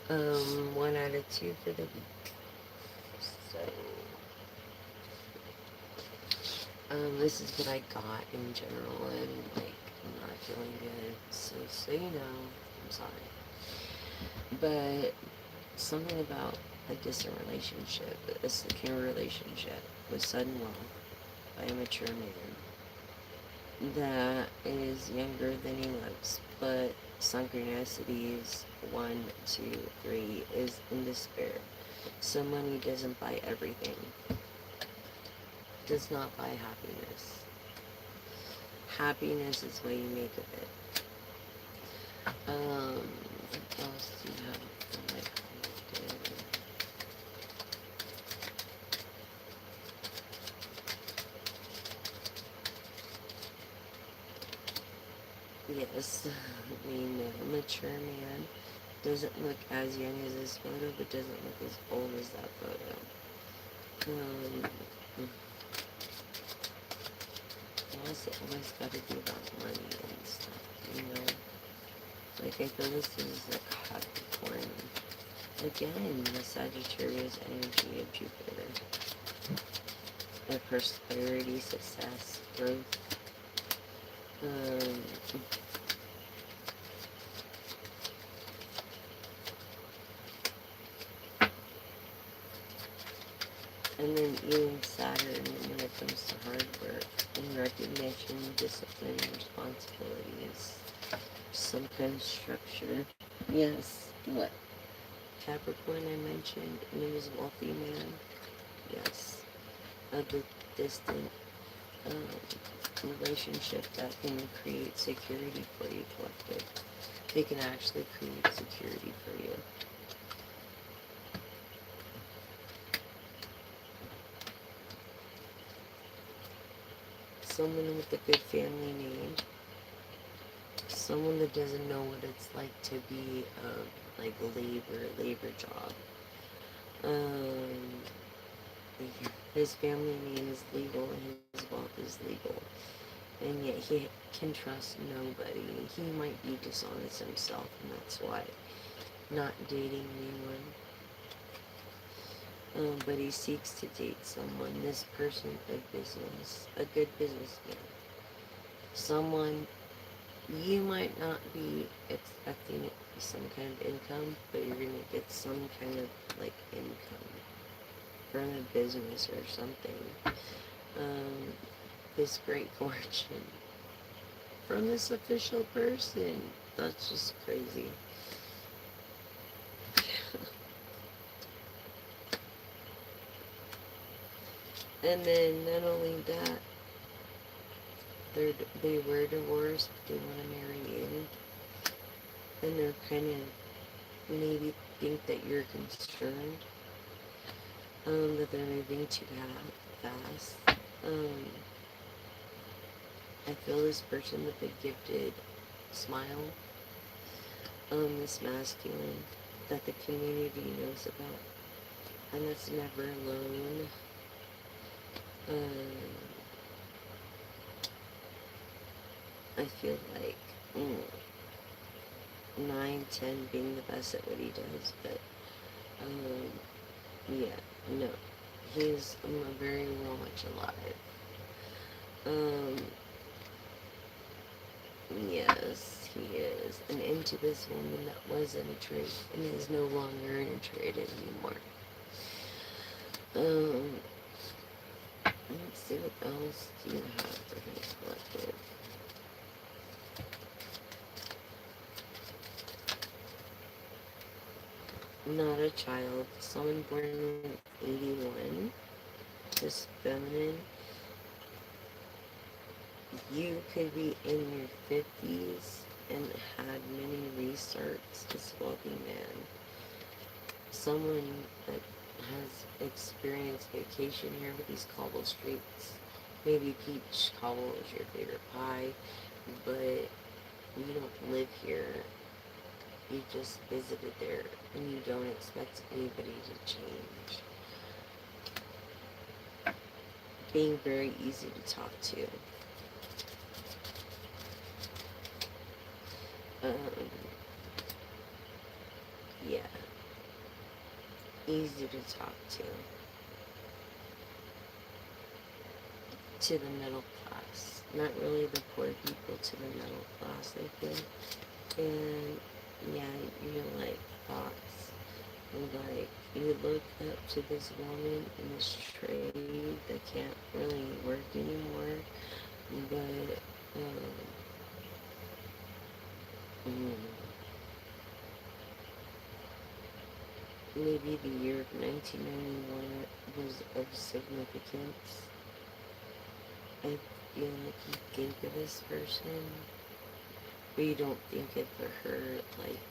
One out of two for the week. So, this is what I got in general, and like, I'm not feeling good. So you know, I'm sorry. But something about a distant relationship, a secure relationship with sudden wealth by a mature man that is younger than he looks, but synchronicities 1, 2, 3 is in despair. So money doesn't buy everything, does not buy happiness. Happiness is what you make of it. What else do you have for my collective? Yes, I mean, a mature man doesn't look as young as this photo, but doesn't look as old as that photo. Um, why's it always gotta be about money and stuff, you know? Like, I feel this is a Capricorn. Again, the Sagittarius energy of Jupiter. Of prosperity, success, growth. Um, and then even Saturn when it comes to hard work and recognition, discipline, responsibilities, some kind of structure. Yes, what? Capricorn I mentioned, and it was a wealthy man. Yes, a distant relationship that can create security for you, collective. They can actually create security for you. Someone with a good family name. Someone that doesn't know what it's like to be like labor job. Um, his family name is legal and his wealth is legal, and yet he can trust nobody. He might be dishonest himself, and that's why not dating anyone. But he seeks to date someone. This person of business, a good businessman, someone you might not be expecting some kind of income, but you're gonna get some kind of like income from a business or something. Um, this great fortune from this official person. That's just crazy. And then not only that, they were divorced, but they want to marry you, and they're kind of maybe think that you're concerned, that they're moving too fast. Um, I feel this person with a gifted smile, this masculine that the community knows about, and that's never alone. Um, I feel like 9, 10 being the best at what he does, but yeah, no, he's very well much alive. Um, yes, he is, and into this woman that was in a trade and is no longer in a trade anymore. Um, let's see what else do you have for his collective. Not a child, someone born in 81, is feminine. You could be in your 50s and had many restarts as a wealthy man. Someone that has experienced vacation here with these cobble streets. Maybe peach cobble is your favorite pie, but you don't live here. You just visited there, and you don't expect anybody to change. Being very easy to talk to. Um, yeah. easy to talk to the middle class. Not really the poor people, to the middle class, I feel. And yeah, you're like thoughts. Like, you look up to this woman in this trade that can't really work anymore, but mm, maybe the year of 1991 was of significance. I feel like you think of this person, but you don't think it for her. Like,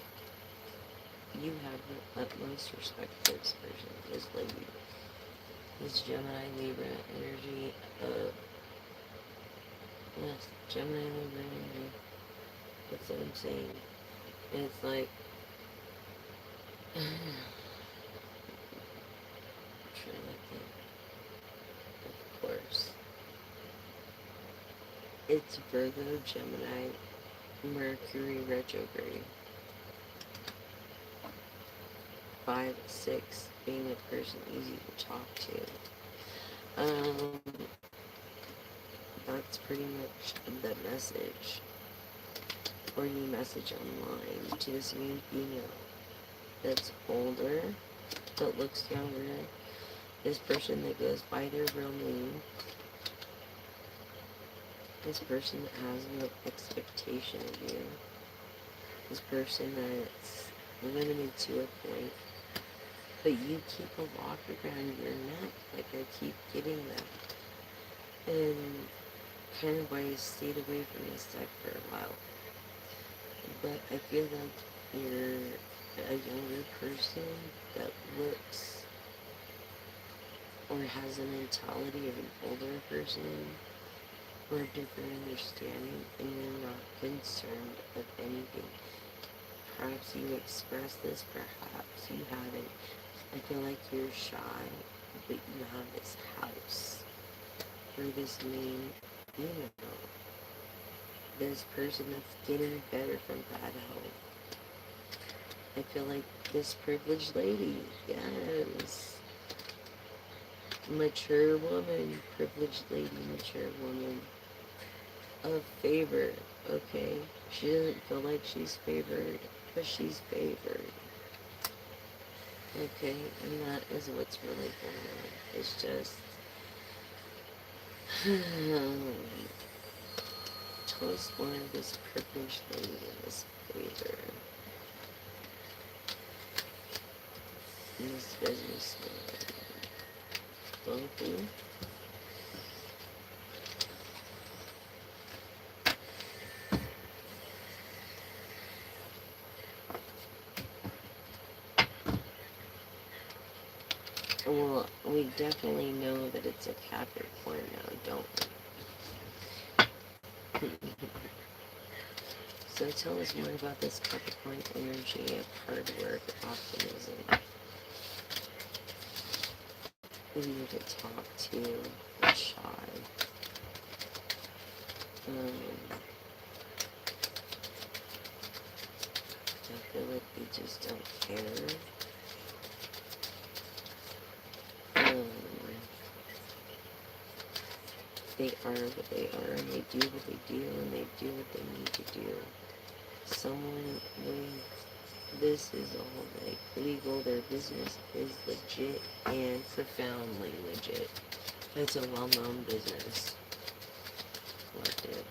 you have the utmost respect for this person, this lady, this Gemini Libra energy of, yes, Gemini Libra energy. That's what I'm saying. And it's like, I'm trying to think, of course. It's Virgo, Gemini, Mercury retrograde. 5, 6, being a person easy to talk to. That's pretty much the message, or the message online to this new female that's older, but looks younger. This person that goes by their real name. This person that has no expectation of you. This person that's limited to a point. But you keep a lock around your neck, like I keep getting that. And kind of why I stayed away from this deck for a while. But I feel like you're a younger person that looks or has a mentality of an older person or a different understanding, and you're not concerned of anything. Perhaps you expressed this, perhaps you haven't. I feel like you're shy, but you have this house for this main, you know, this person that's getting better from bad health. I feel like this privileged lady, yes. Mature woman, privileged lady, mature woman of favor, okay? She doesn't feel like she's favored, but she's favored. Okay, and that is what's really going on. It's just tell us more of this privileged lady in this favor. In this businessman. Wealthy. Well, we definitely know that it's a Capricorn now, don't we? So tell us more about this Capricorn energy of hard work, optimism. Easy to talk to, and shy. I feel like they just don't care. They are what they are, and they do what they do, and they do what they need to do. Someone with this is all like legal, their business is legit and profoundly legit. It's a well-known business. Collective.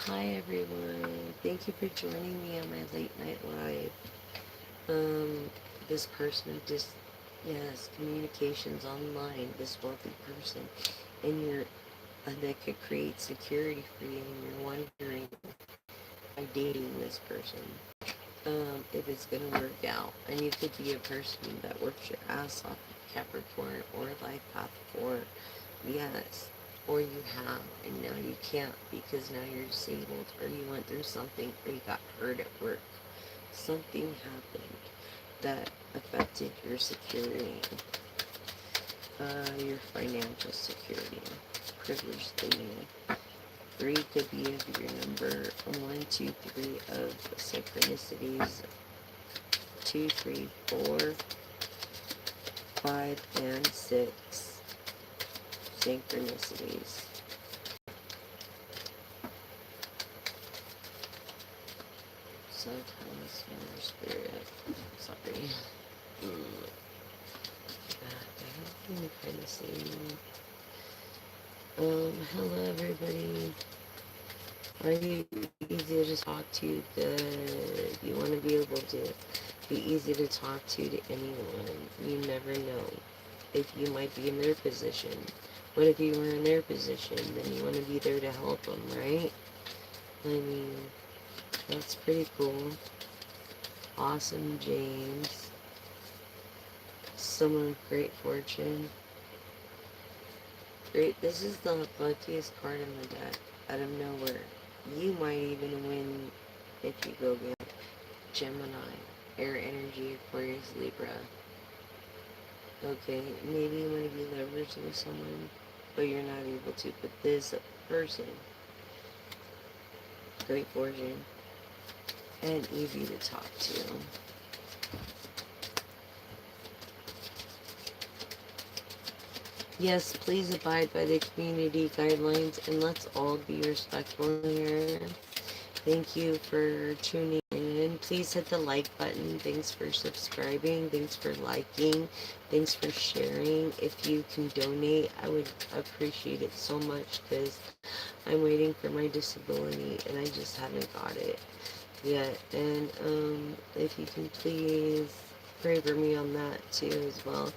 Hi everyone. Thank you for joining me on my late night live. This person just, yes, communications online, this wealthy person, and you're, that could create security for you, and you're wondering, by dating this person, if it's going to work out. And you could be a person that works your ass off, Capricorn, or Life Path 4, yes, or you have, and now you can't because now you're disabled, or you went through something, or you got hurt at work. Something happened that affected your security, your financial security, privileged lady. 3 could be of your number, 1, 2, 3 of synchronicities, 2, 3, 4, 5, and 6 synchronicities. So tell us your spirit. Sorry. I don't kind of see. Hello everybody. Are you easy to talk to? Good. You want to be able to be easy to talk to anyone. You never know if you might be in their position. What if you were in their position? Then you want to be there to help them, right? I mean, that's pretty cool. Awesome, James. Someone of great fortune. Great. This is the luckiest card in the deck. Out of nowhere. You might even win if you go beyond Gemini, Air Energy, Aquarius, Libra. Okay, maybe you want to be leveraged with someone, but you're not able to. But this person, great fortune, and easy to talk to. Yes, please abide by the community guidelines, and let's all be respectful here. Thank you for tuning in. Please hit the like button. Thanks for subscribing. Thanks for liking. Thanks for sharing. If you can donate, I would appreciate it so much because I'm waiting for my disability and I just haven't got it yet. And if you can please pray for me on that too as well.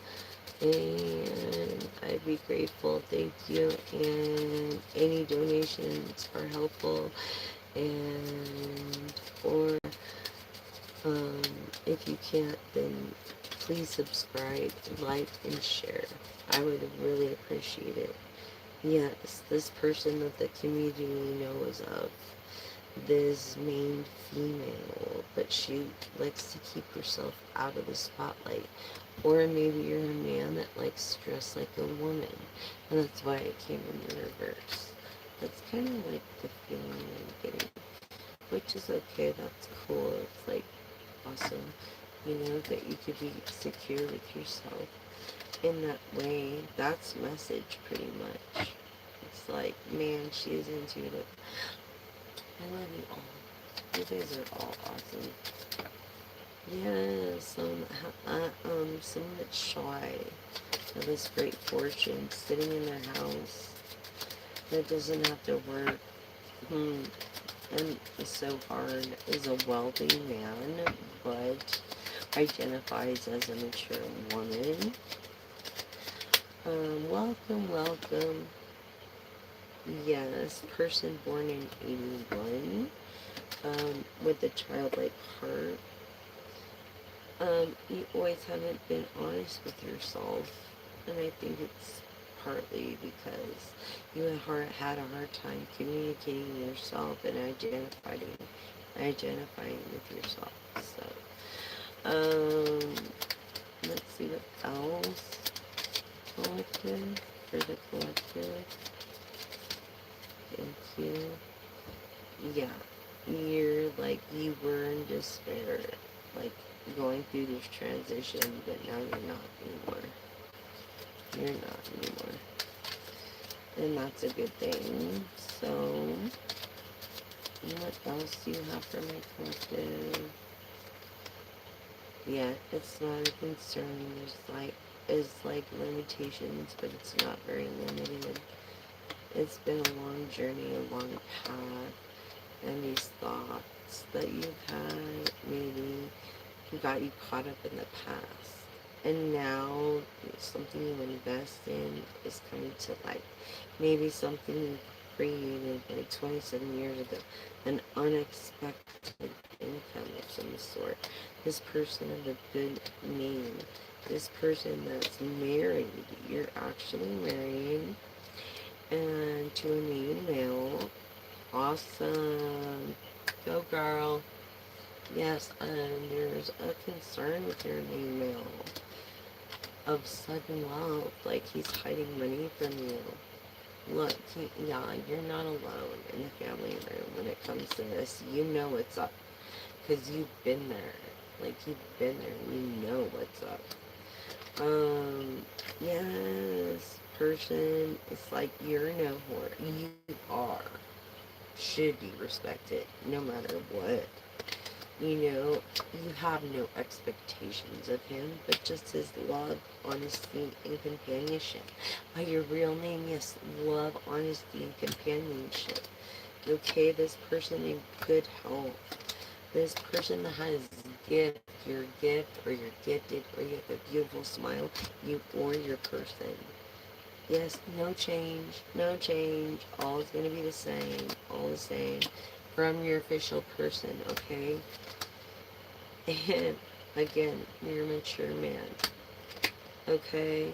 And I'd be grateful. Thank you. And any donations are helpful. And or if you can't, then please subscribe, like, and share. I would really appreciate it. Yes, this person that the community knows of, this main female, but she likes to keep herself out of the spotlight. Or maybe you're a man that likes to dress like a woman, and that's why it came in the reverse. That's kind of like the feeling I'm getting, which is okay. That's cool. It's like awesome, that you could be secure with yourself in that way. That's message pretty much. It's like, man, she is intuitive. I love you all. You guys are all awesome. Yeah, someone that's shy of this great fortune, sitting in their house, that doesn't have to work, and is so hard, is a wealthy man, but identifies as a mature woman. Welcome. Yes, person born in 81, with a childlike heart. You always haven't been honest with yourself, and I think it's partly because you had a hard time communicating yourself and identifying with yourself. So, let's see what else. Collective, for the collective. Thank you. Yeah, you were in despair, like going through this transition, but now you're not anymore. You're not anymore. And that's a good thing. So, what else do you have for my collective? Yeah, it's not a concern. It's like limitations, but it's not very limited. It's been a long journey, a long path, and these thoughts that you've had maybe got you caught up in the past. And now something you invest in is coming to light. Maybe something you created like 27 years ago, an unexpected income of some sort. This person of a good name, this person that's married, you're actually married, and to a main male. Awesome. Go girl. Yes, and there's a concern with your main male of sudden wealth, like he's hiding money from you. Look, yeah, you're not alone in the family room when it comes to this. You know it's up, because you've been there. Like, you've been there. You know what's up. Yes, person, it's like you're no whore. You are. Should be respected, no matter what. You know, you have no expectations of him, but just his love, honesty, and companionship. By your real name, yes, love, honesty, and companionship. Okay, this person in good health. This person that has gift, your gift, or you're gifted, or you have a beautiful smile, you or your person. Yes, no change, no change. All is going to be the same, all the same from your official person, okay? And again, you're a mature man, okay?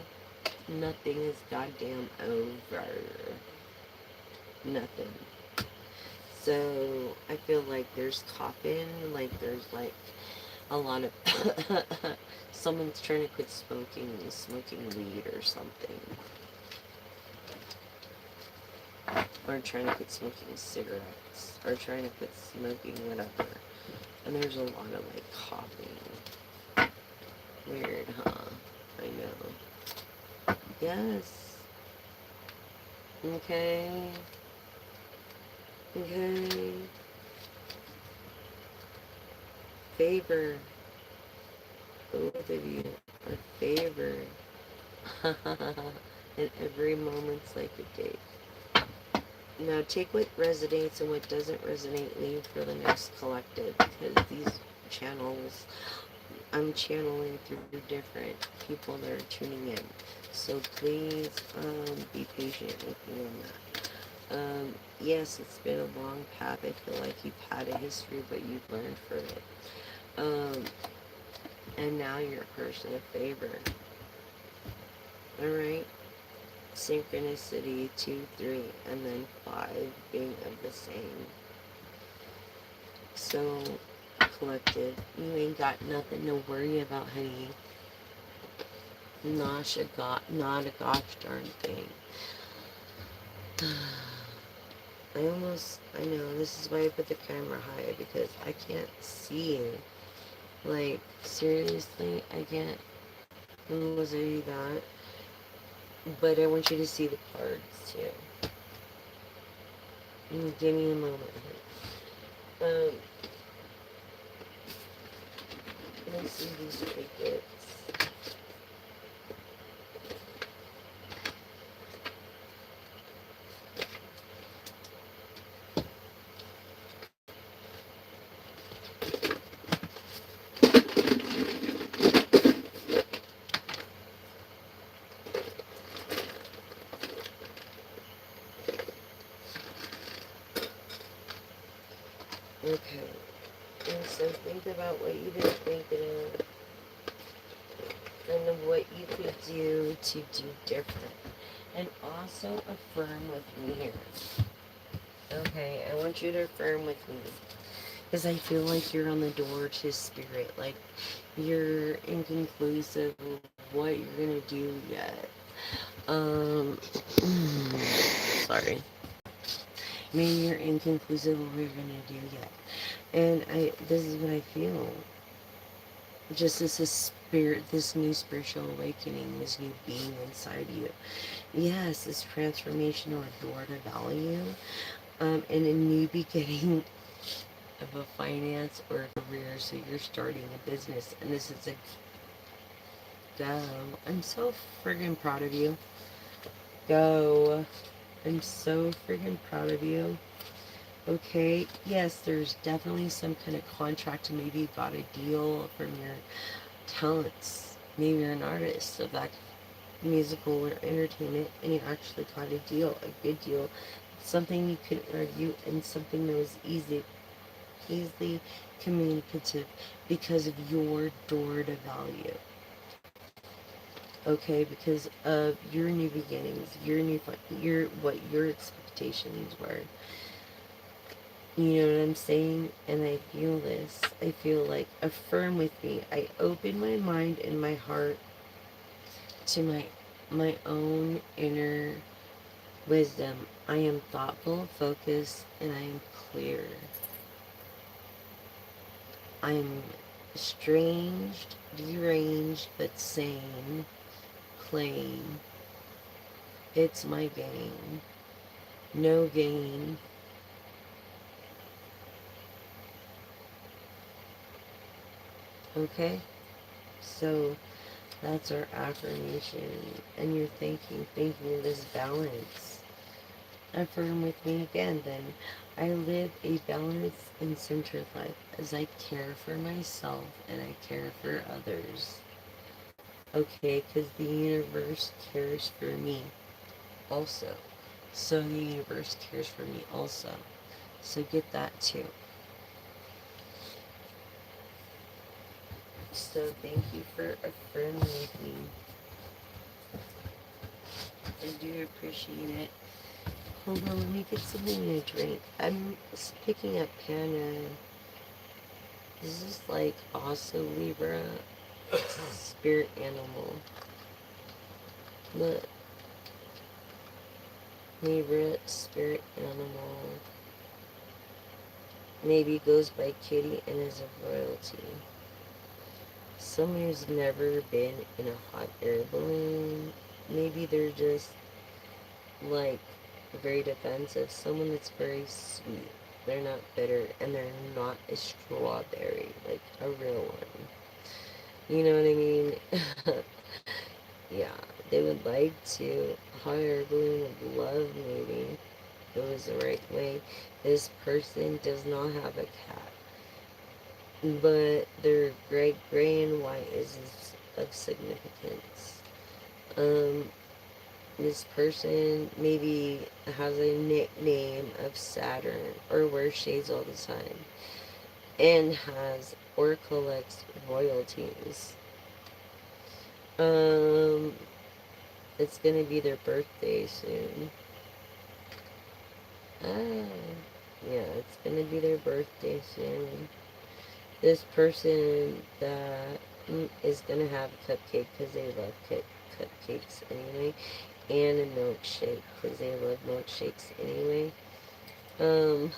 Nothing is goddamn over. Nothing. So I feel like there's coughing, like there's like a lot of someone's trying to quit smoking weed or something, or trying to quit smoking cigarettes, or trying to quit smoking whatever. And there's a lot of like coughing. Weird, huh? I know. Yes. Okay. Okay. Favor. Both of you are favored. And every moment's like a date. Now take what resonates and what doesn't resonate, leave for the next collective, because these channels, I'm channeling through different people that are tuning in. So please be patient with me on that. Yes, it's been a long path. I feel like you've had a history, but you've learned from it. And now you're a person of favor. Alright? Synchronicity 2, 3, and then 5 being of the same. So, collective, you ain't got nothing to worry about, honey. Not a gosh darn thing. I know, this is why I put the camera high, because I can't see you. Like, seriously, I can't see that. But I want you to see the cards, too. Give me a moment. Let's see these tickets. Okay. And so think about what you've been thinking of and what you could do to do different. And also affirm with me here. Okay, I want you to affirm with me. Because I feel like you're on the door to spirit. Like, you're inconclusive of what you're going to do yet. Sorry. Maybe you're inconclusive of what you're going to do yet. And this is what I feel. Just this new spiritual awakening, this new being inside you. Yes, this transformation or door to value, and a new beginning of a finance or a career. So you're starting a business, and this is a go. I'm so friggin' proud of you. Go. I'm so friggin' proud of you. Okay, yes, there's definitely some kind of contract. Maybe you got a deal from your talents. Maybe you're an artist of that musical or entertainment, and you actually got a deal, a good deal, something you could argue, and something that was easily communicative because of your door to value. Okay, because of your new beginnings, what your expectations were. You know what I'm saying? And I feel this. I feel like, affirm with me. I open my mind and my heart to my own inner wisdom. I am thoughtful, focused, and I am clear. I am Estranged, deranged, but sane. Claim. It's my game. No gain. Okay? So that's our affirmation. And you're thinking of this balance. Affirm with me again then. I live a balanced and centered life as I care for myself and I care for others. Okay, because the universe cares for me also. So the universe cares for me also. So get that too. So thank you for affirming with me. I do appreciate it. Hold on, let me get something to drink. I'm picking up Panna. This is like also Libra spirit animal. Look, Libra spirit animal. Maybe goes by Kitty and is a royalty. Someone who's never been in a hot air balloon. Maybe they're just like very defensive. Someone that's very sweet. They're not bitter and they're not a strawberry, like a real one. You know what I mean? Yeah, they would like to. Hot air balloon would love maybe. If it was the right way. This person does not have a cat. But their gray and white is of significance. Um, this person maybe has a nickname of Saturn or wears shades all the time and has or collects royalties. Um, it's gonna be their birthday soon. Ah, yeah, it's gonna be their birthday soon. This person that is gonna have a cupcake because they love cupcakes anyway, and a milkshake because they love milkshakes anyway. Um,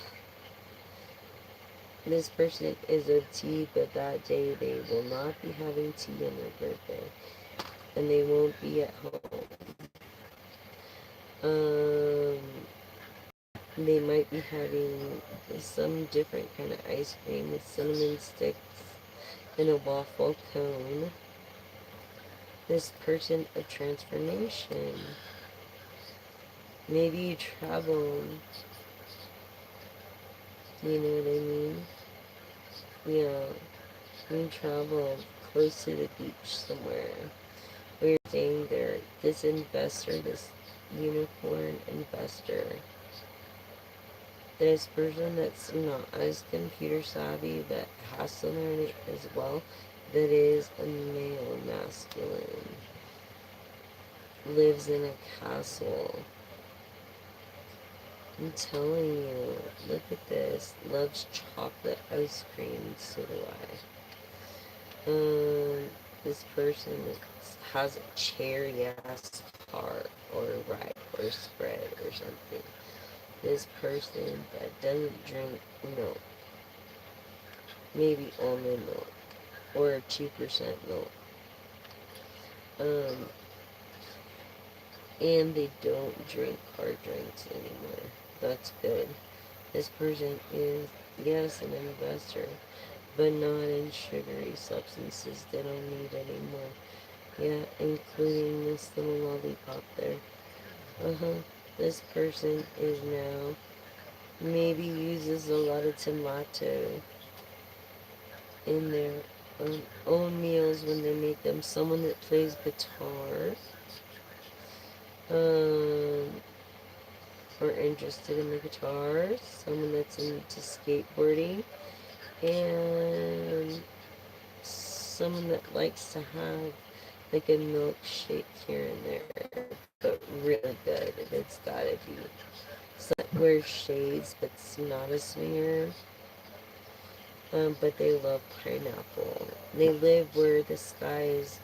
this person is of tea, but that day they will not be having tea on their birthday, and they won't be at home. Um, they might be having some different kind of ice cream with cinnamon sticks in a waffle cone. This person of transformation. Maybe you travel, you know what I mean? Yeah, you travel close to the beach somewhere. Where you're staying there. This investor, this unicorn investor, this person that's not as computer savvy but has to learn it as well, that is a male masculine, lives in a castle. I'm telling you, look at this. Loves chocolate ice cream, so do I. This person has a cherry ass tart or rye or spread or something. This person that doesn't drink milk, maybe almond milk or 2% milk. Um, and they don't drink hard drinks anymore. That's good. This person is, yes, an investor, but not in sugary substances they don't need anymore. Yeah, including this little lollipop there. Uh-huh. This person is now, maybe uses a lot of tomato in their own meals when they make them. Someone that plays guitar, um, or interested in the guitars. Someone that's into skateboarding, and someone that likes to have like a milkshake here and there, but really good. It's gotta be. Someone that wears shades, but it's not a swinger. But they love pineapple. They live where the sky is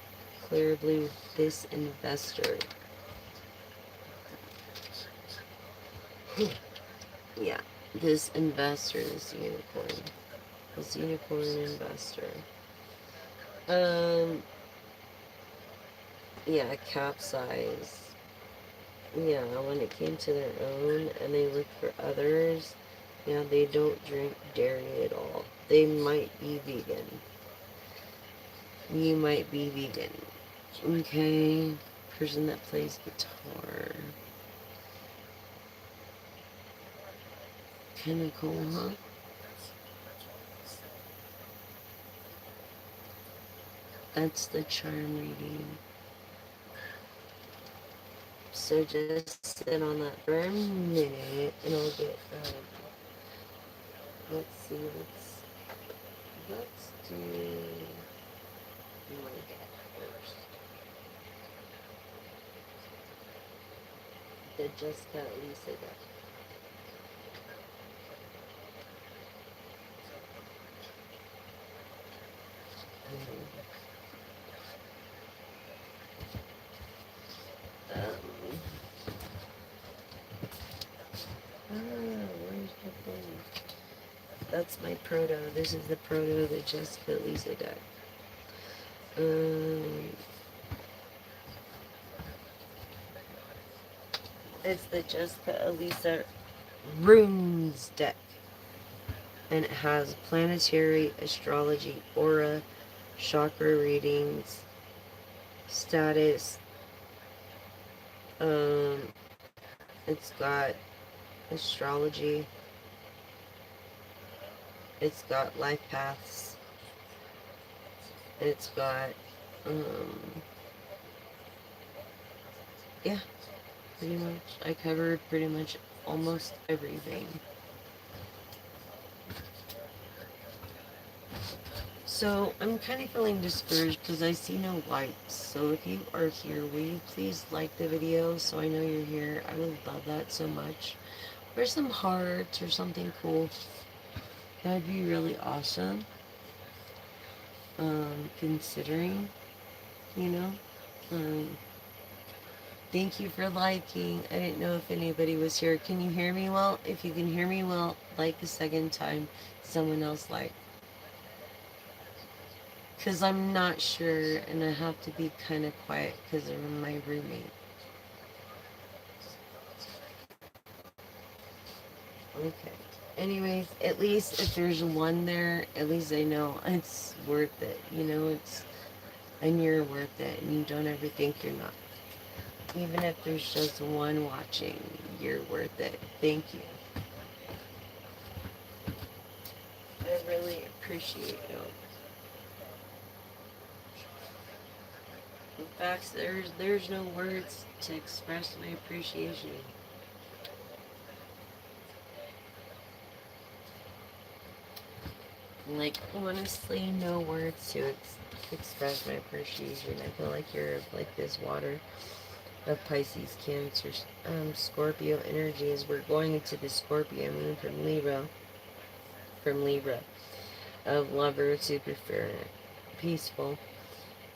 clear blue. This investor. Yeah, this investor, this unicorn investor. Um, yeah, capsize. Yeah, when it came to their own and they looked for others, yeah, they don't drink dairy at all. They might be vegan. You might be vegan. Okay. Person that plays guitar. Kinda cool, huh? That's the charm reading. So just sit on that for a minute and I'll get, let's see, let's do my deck first. The Jessica Lisa deck. Um, where's the thing? That's my proto. This is the proto of the Jessica Lisa deck. Um, it's the Jessica Elisa Runes deck. And it has planetary, astrology, aura, chakra readings, status. Um, it's got astrology. It's got life paths. It's got, um, yeah, pretty much. I covered pretty much almost everything. So I'm kind of feeling discouraged because I see no likes. So if you are here, will you please like the video so I know you're here? I would love that so much. Or some hearts or something cool. That'd be really awesome. Considering, you know. Um, thank you for liking. I didn't know if anybody was here. Can you hear me well? If you can hear me well, like a second time. Someone else like. Because I'm not sure and I have to be kind of quiet because of my roommate. Okay. Anyways, at least if there's one there, at least I know it's worth it. You know, it's, and you're worth it and you don't ever think you're not. Even if there's just one watching, you're worth it. Thank you. I really appreciate you. In fact, there's no words to express my appreciation. Like, honestly, no words to express my appreciation. I feel like you're like this water of Pisces, Cancer, Scorpio energies. We're going into the Scorpio moon from Libra, of lover, super fair, peaceful.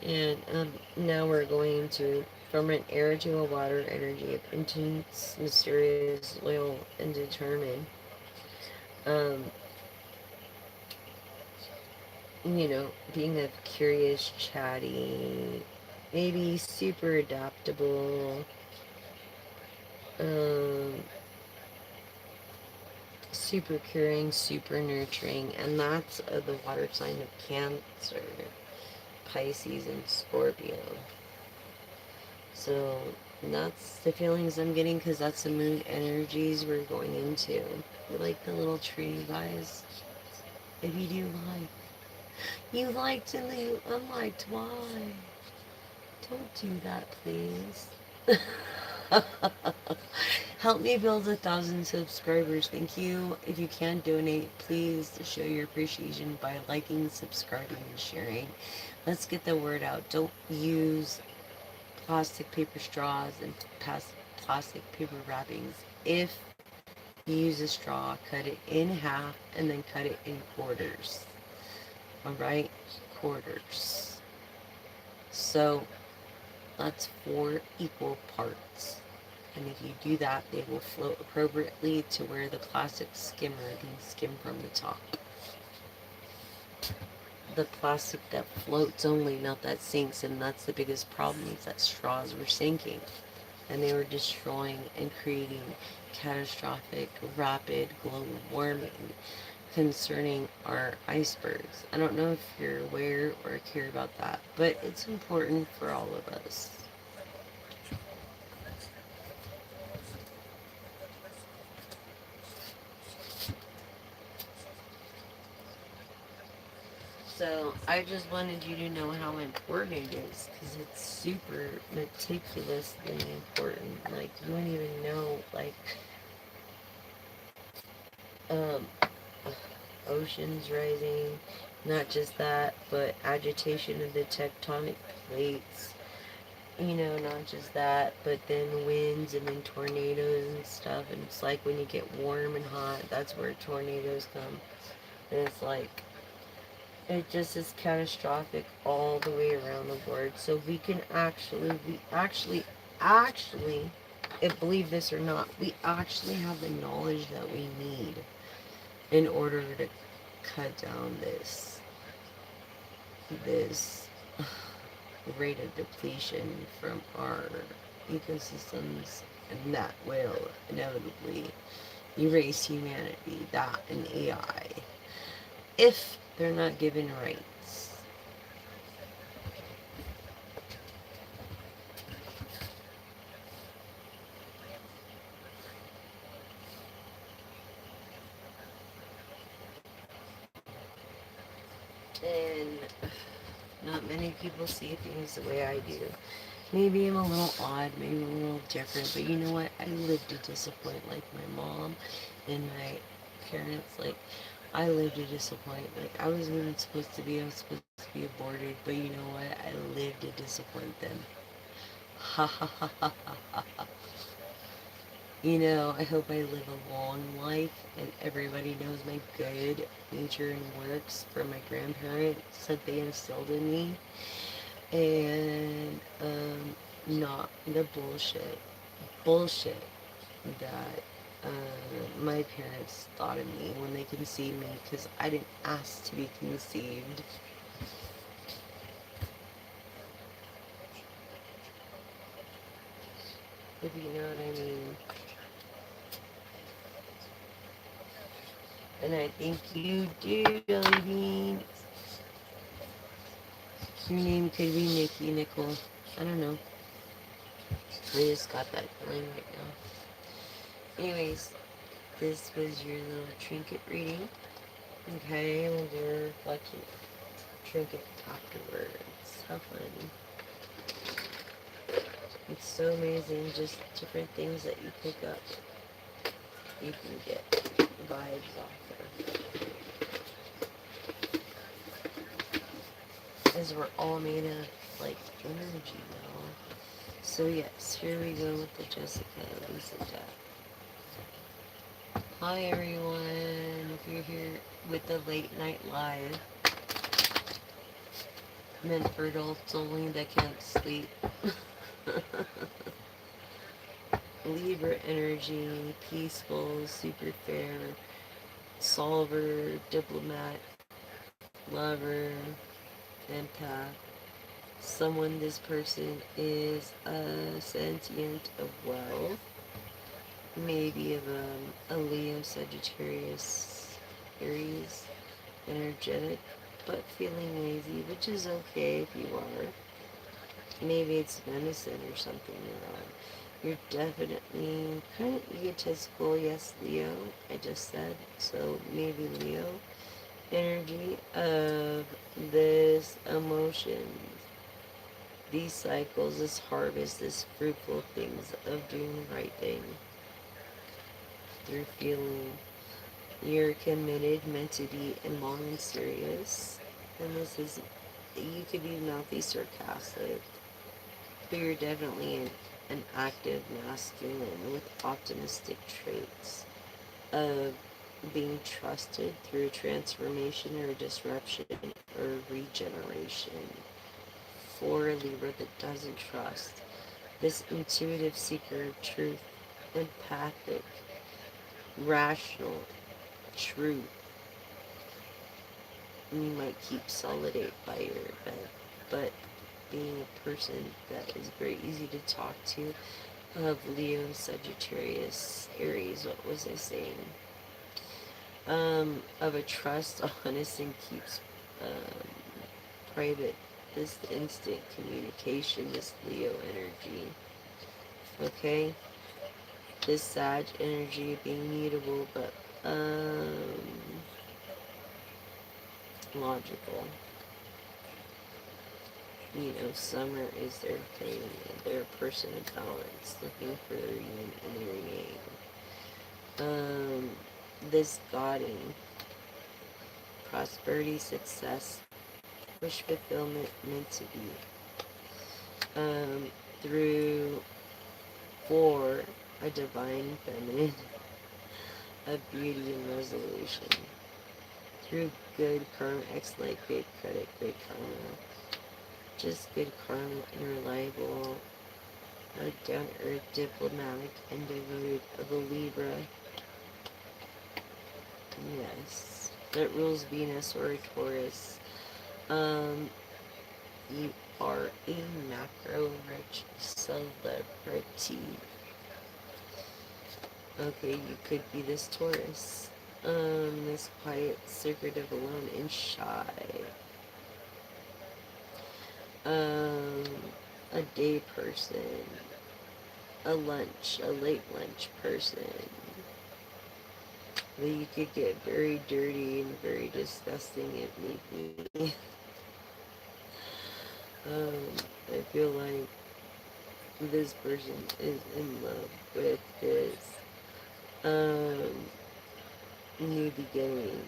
And now we're going into from an air to a water energy of intense, mysterious, loyal, and determined. Um, you know, being a curious, chatty, maybe super adaptable, um, super caring, super nurturing, and that's the water sign of Cancer, Pisces, and Scorpio. So that's the feelings I'm getting because that's the moon energies we're going into. You like the little tree, guys? If you do like, you liked and you unliked. Why? Don't do that, please. Help me build 1,000 subscribers. Thank you. If you can donate, please show your appreciation by liking, subscribing, and sharing. Let's get the word out. Don't use plastic paper straws and plastic paper wrappings. If you use a straw, cut it in half and then cut it in quarters. Alright? Quarters. So that's 4 equal parts. And if you do that, they will float appropriately to where the plastic skimmer can skim from the top. the plastic that floats only, not that sinks, and that's the biggest problem is that straws were sinking. And they were destroying and creating catastrophic, rapid global warming concerning our icebergs. I don't know if you're aware or care about that, but it's important for all of us. So I just wanted you to know how important it is because it's super meticulously important. Like you wouldn't even know, like um, oceans rising, not just that, but agitation of the tectonic plates. You know, not just that, but then winds and then tornadoes and stuff. And it's like when you get warm and hot, that's where tornadoes come. And it's like it just is catastrophic all the way around the board. So we actually, if believe this or not, we actually have the knowledge that we need in order to cut down this rate of depletion from our ecosystems, and that will inevitably erase humanity, that and AI, if they're not given rights. And not many people see things the way I do. Maybe I'm a little odd, maybe I'm a little different, but you know what? I live to disappoint, like my mom and my parents. Like, I live to disappoint. Like, I was supposed to be aborted, but you know what? I live to disappoint them. Ha ha ha ha ha ha. You know, I hope I live a long life and everybody knows my good nature and works from my grandparents that they instilled in me. And not the bullshit that my parents thought of me when they conceived me, because I didn't ask to be conceived. If you know what I mean. And I think you do, Jelly Bean. Your name could be Nikki Nicole. I don't know. I just got that feeling right now. Anyways, this was your little trinket reading. Okay, we'll do a reflection trinket afterwards. Have fun. It's so amazing, just different things that you pick up. You can get vibes off of. As we're all made of, like, energy now. So yes, here we go with the Jessica Lisa deck. Hi everyone, if you're here with the late night live, meant for adults only that can't sleep. Libra energy, peaceful, super fair, solver, diplomat, lover, empath. Someone, this person is sentient of wealth, maybe of a Leo, Sagittarius, Aries, energetic, but feeling lazy, which is okay if you are. Maybe it's medicine or something you're on. You're definitely kind of egotistical, yes, Leo, I just said, so maybe Leo energy of this emotion, these cycles, this harvest, this fruitful things of doing the right thing through feeling you're committed, meant to be, and long and serious. And this is, you could be mouthy sarcastic, but you're definitely an active masculine with optimistic traits of being trusted through transformation or disruption or regeneration. For a Libra that doesn't trust, this intuitive seeker of truth, empathic, rational, truth, You might keep solidate by your bed, but being a person that is very easy to talk to, of Leo, Sagittarius, Aries, what was I saying? Of a trust, honest, and keeps um, private. This instant communication, this Leo energy. Okay? This Sag energy being mutable, but logical. You know, summer is their thing. They're a person of balance, looking for their yin and their yang. This guiding, prosperity, success, wish fulfillment, meant to be. Through for a divine feminine of beauty and resolution. Through good karma, excellent, great credit, great karma. Just good karma and reliable, down-to-earth, diplomatic, and devoted of a Libra. Yes. That rules Venus or a Taurus. You are a macro-rich celebrity. Okay, you could be this Taurus. This quiet, secretive, alone, and shy. Um, a day person. A late lunch person. But you could get very dirty and very disgusting if need be. I feel like this person is in love with his new beginning.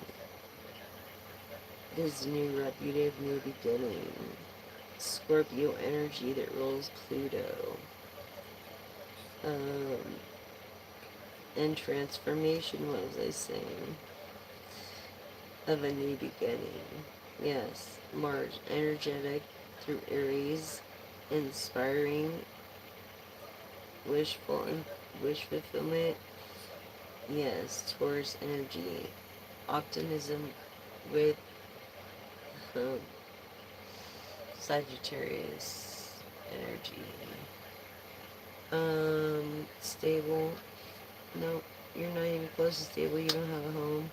His new reputed new beginning. Scorpio energy that rules Pluto. And transformation, what was I saying? Of a new beginning. Yes. Mars, energetic through Aries, inspiring, wishful, and wish fulfillment. Yes. Taurus energy, optimism with um, Sagittarius energy. Stable. No, you're not even close to stable. You don't have a home.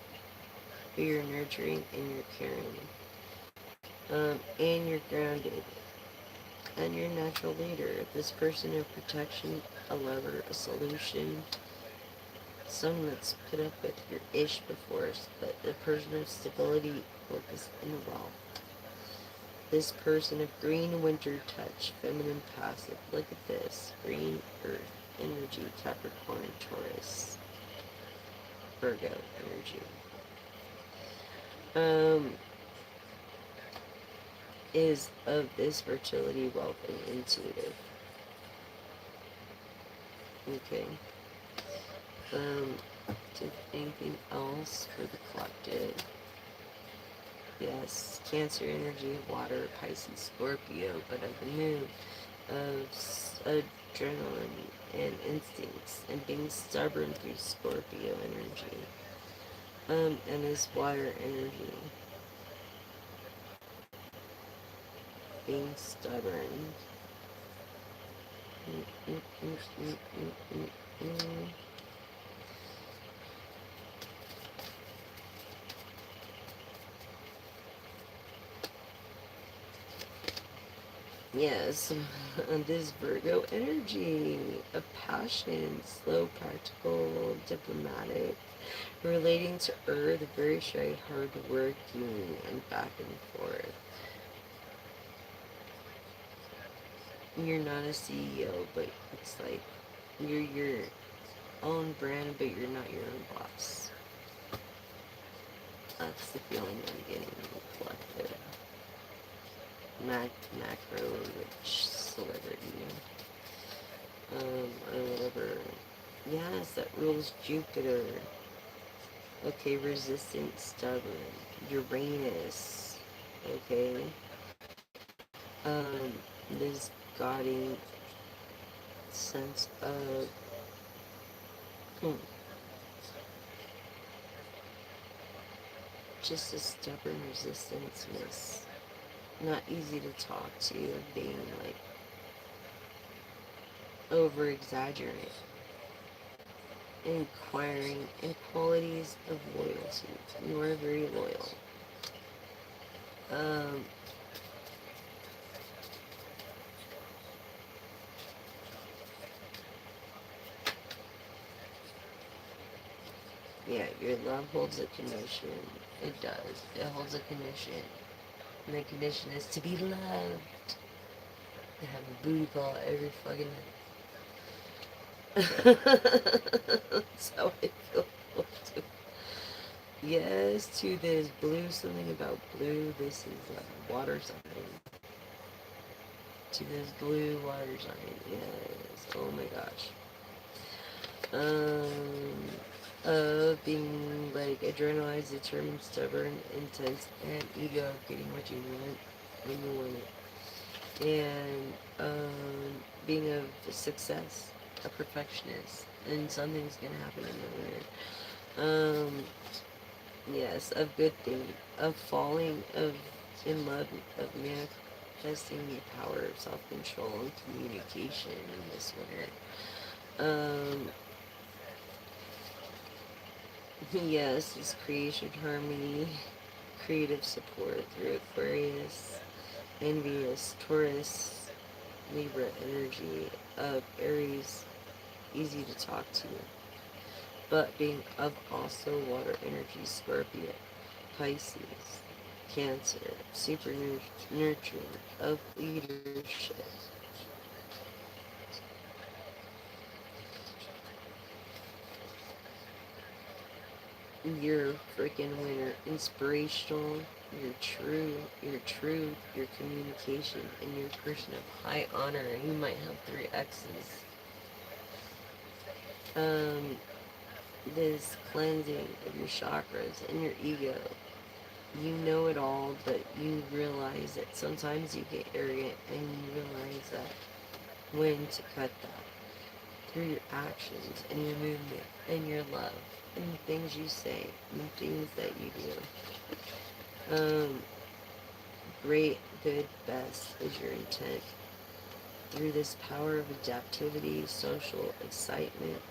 But you're nurturing and you're caring. And you're grounded. And you're a natural leader. This person of protection, a lover, a solution. Someone that's put up with your ish before, but a person of stability, focus, and wealth. This person of green winter touch, feminine passive. Look at this. Green earth energy, Capricorn, Taurus, Virgo energy. Is of this fertility, wealth, and intuitive. Okay. Anything else for the collective? Yes, Cancer energy, water, Pisces, Scorpio, but of the moon, of adrenaline and instincts, and being stubborn through Scorpio energy, and his water energy, being stubborn. Yes, this Virgo energy of passion, slow, practical, diplomatic, relating to Earth, very shy, hard-working, and back and forth. You're not a CEO, but it's like you're your own brand, but you're not your own boss. That's the feeling I'm getting in the collective. Macro rich celebrity. Or whatever. Yes, that rules Jupiter. Okay, resistant, stubborn. Uranus. Okay. This gaudy sense of just a stubborn resistance, miss. Not easy to talk to, being like over exaggerate, inquiring, and qualities of loyalty. You are very loyal. Um, yeah, your love holds a condition. It does. It holds a condition. And the condition is to be loved. To have a booty call every fucking night. That's how I feel. Too. Yes, to this blue, something about blue. This is water sign. To this blue water sign. Yes. Oh my gosh. Being like adrenalized, determined, stubborn, intense, and ego of getting what you want when you want it. And being a success, a perfectionist, and something's gonna happen in the winter. Yes, of good thing, of falling, of in love, of manifesting the power of self-control and communication in this winter. Yes, it's creation, harmony, creative support through Aquarius, envious, Taurus, Libra energy of Aries, easy to talk to, but being of also water energy, Scorpio, Pisces, Cancer, super nurturing, of leadership. You're freaking winner, inspirational, your truth, your communication, and you're a person of high honor. You might have 3 X's. Um, this cleansing of your chakras and your ego. You know it all, but you realize that sometimes you get arrogant and you realize that when to cut that through your actions and your movement and your love and the things you say and the things that you do. Great, good, best is your intent. Through this power of adaptivity, social excitement,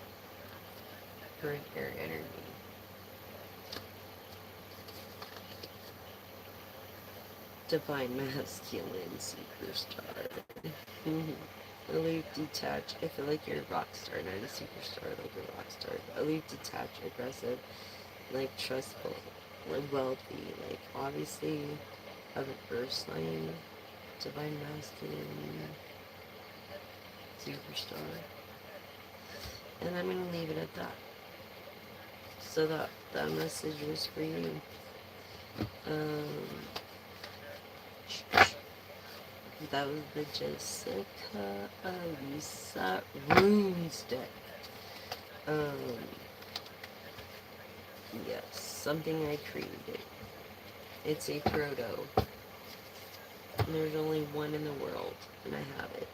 current air energy. Divine masculine superstar. Aloof, detached. I feel like you're a rock star, not a superstar, like a rock star. Aloof, detached, aggressive, like trustful, like wealthy, like obviously of an earth sign, divine masculine superstar. And I'm gonna leave it at that. So that message was for you. Um, that was the Jessica Alisa Runes deck. Um, yes, something I created. It's a proto. And there's only one in the world, and I have it.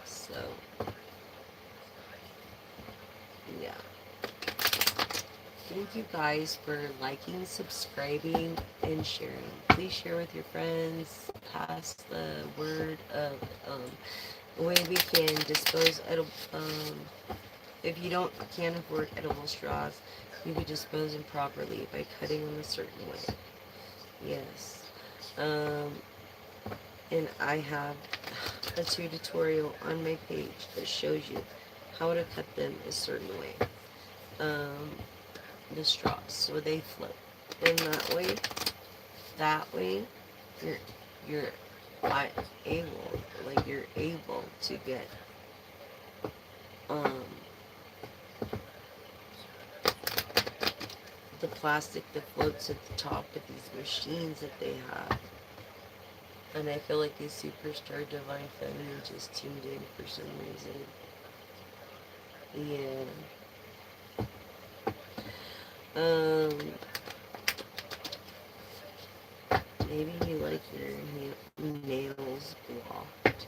So, yeah. Thank you guys for liking, subscribing, and sharing. Please share with your friends. Pass the word of the way we can dispose edible. If you can't afford edible straws, you can dispose them properly by cutting them a certain way. Yes. And I have a tutorial on my page that shows you how to cut them a certain way. The straws so they float. And that way, you're you're you're able to get um the plastic that floats at the top of these machines that they have. And I feel like these superstar divine feminine just tuned in for some reason. Yeah. Maybe you like your nails blocked.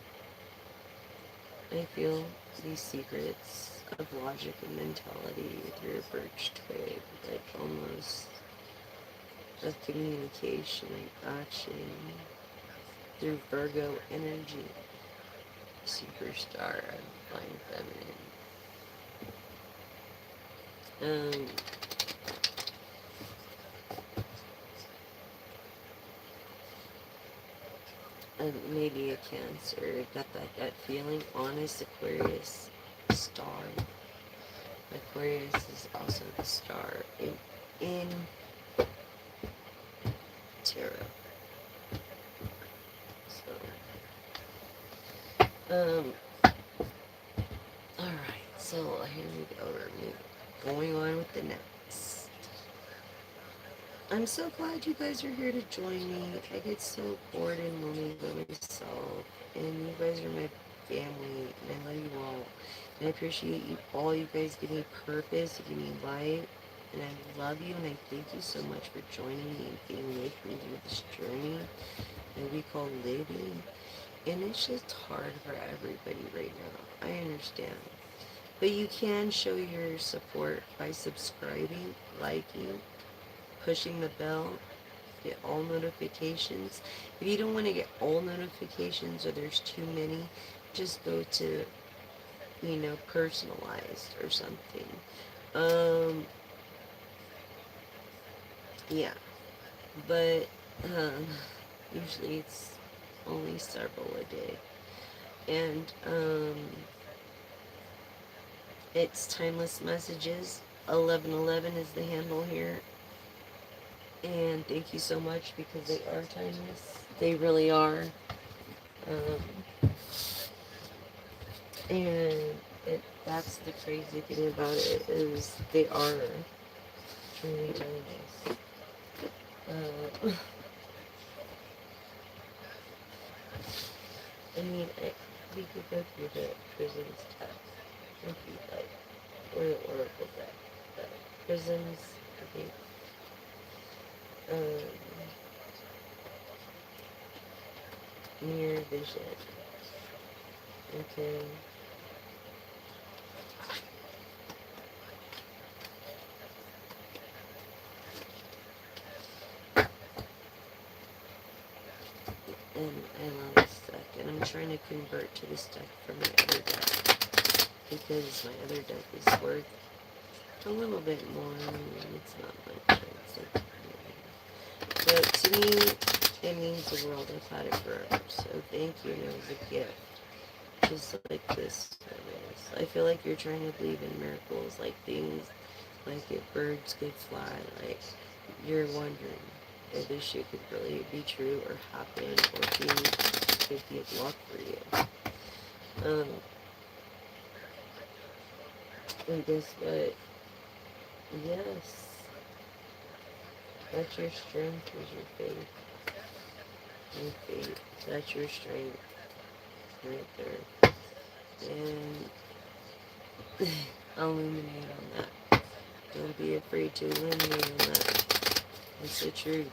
I I feel these secrets of logic and mentality through a birch twig, like almost a communication action through Virgo energy, superstar of divine feminine. Maybe a Cancer, got that feeling. Honest Aquarius, star. Aquarius is also the star in tarot. So, alright, so here we go. We're going on with the next. I'm so glad you guys are here to join me. I get so bored and lonely by myself, and you guys are my family, and I love you all. And I appreciate you all. You guys give me purpose, you give me light, and I love you, and I thank you so much for joining me and being with me through this journey that we call living. And it's just hard for everybody right now. I understand. But you can show your support by subscribing, liking, pushing the bell, get all notifications. If you don't want to get all notifications or there's too many, just go to, personalized or something. Yeah. But, usually it's only several a day. And, it's timeless messages. 1111 is the handle here. And thank you so much because they are timeless. They really are. And that's the crazy thing about it is they are truly timeless. I mean, we could go through the prisons test if you'd like, or the oracle deck. Prisons, I think. Near vision. Okay. And I love this deck, and I'm trying to convert to this deck from my other deck because my other deck is worth a little bit more. I mean, it's not much. It's like, but to me, it means the world. I've had it forever, so thank you. And it was a gift, just like this is. I feel like you're trying to believe in miracles, like things, like if birds could fly, like you're wondering if this shit could really be true or happen or could be a luck for you. And guess what? Yes, that's your strength, is your faith. Your faith, that's your strength right there. And illuminate on that. Don't be afraid to illuminate on that. It's the truth.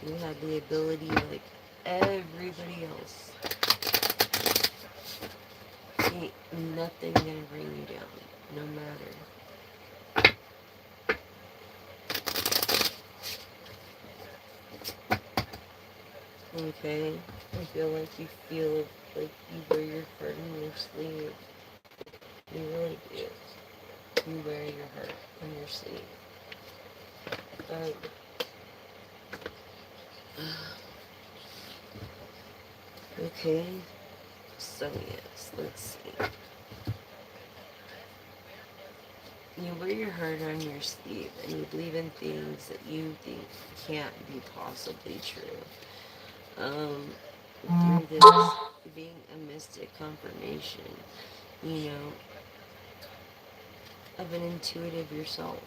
You have the ability, like everybody else. Ain't nothing gonna bring you down, no matter. Okay? I feel like you feel like you wear your heart on your sleeve. You really do. You wear your heart on your sleeve. Okay? So yes, let's see. You wear your heart on your sleeve and you believe in things that you think can't be possibly true. Through this being a mystic confirmation, you know, of an intuitive yourself.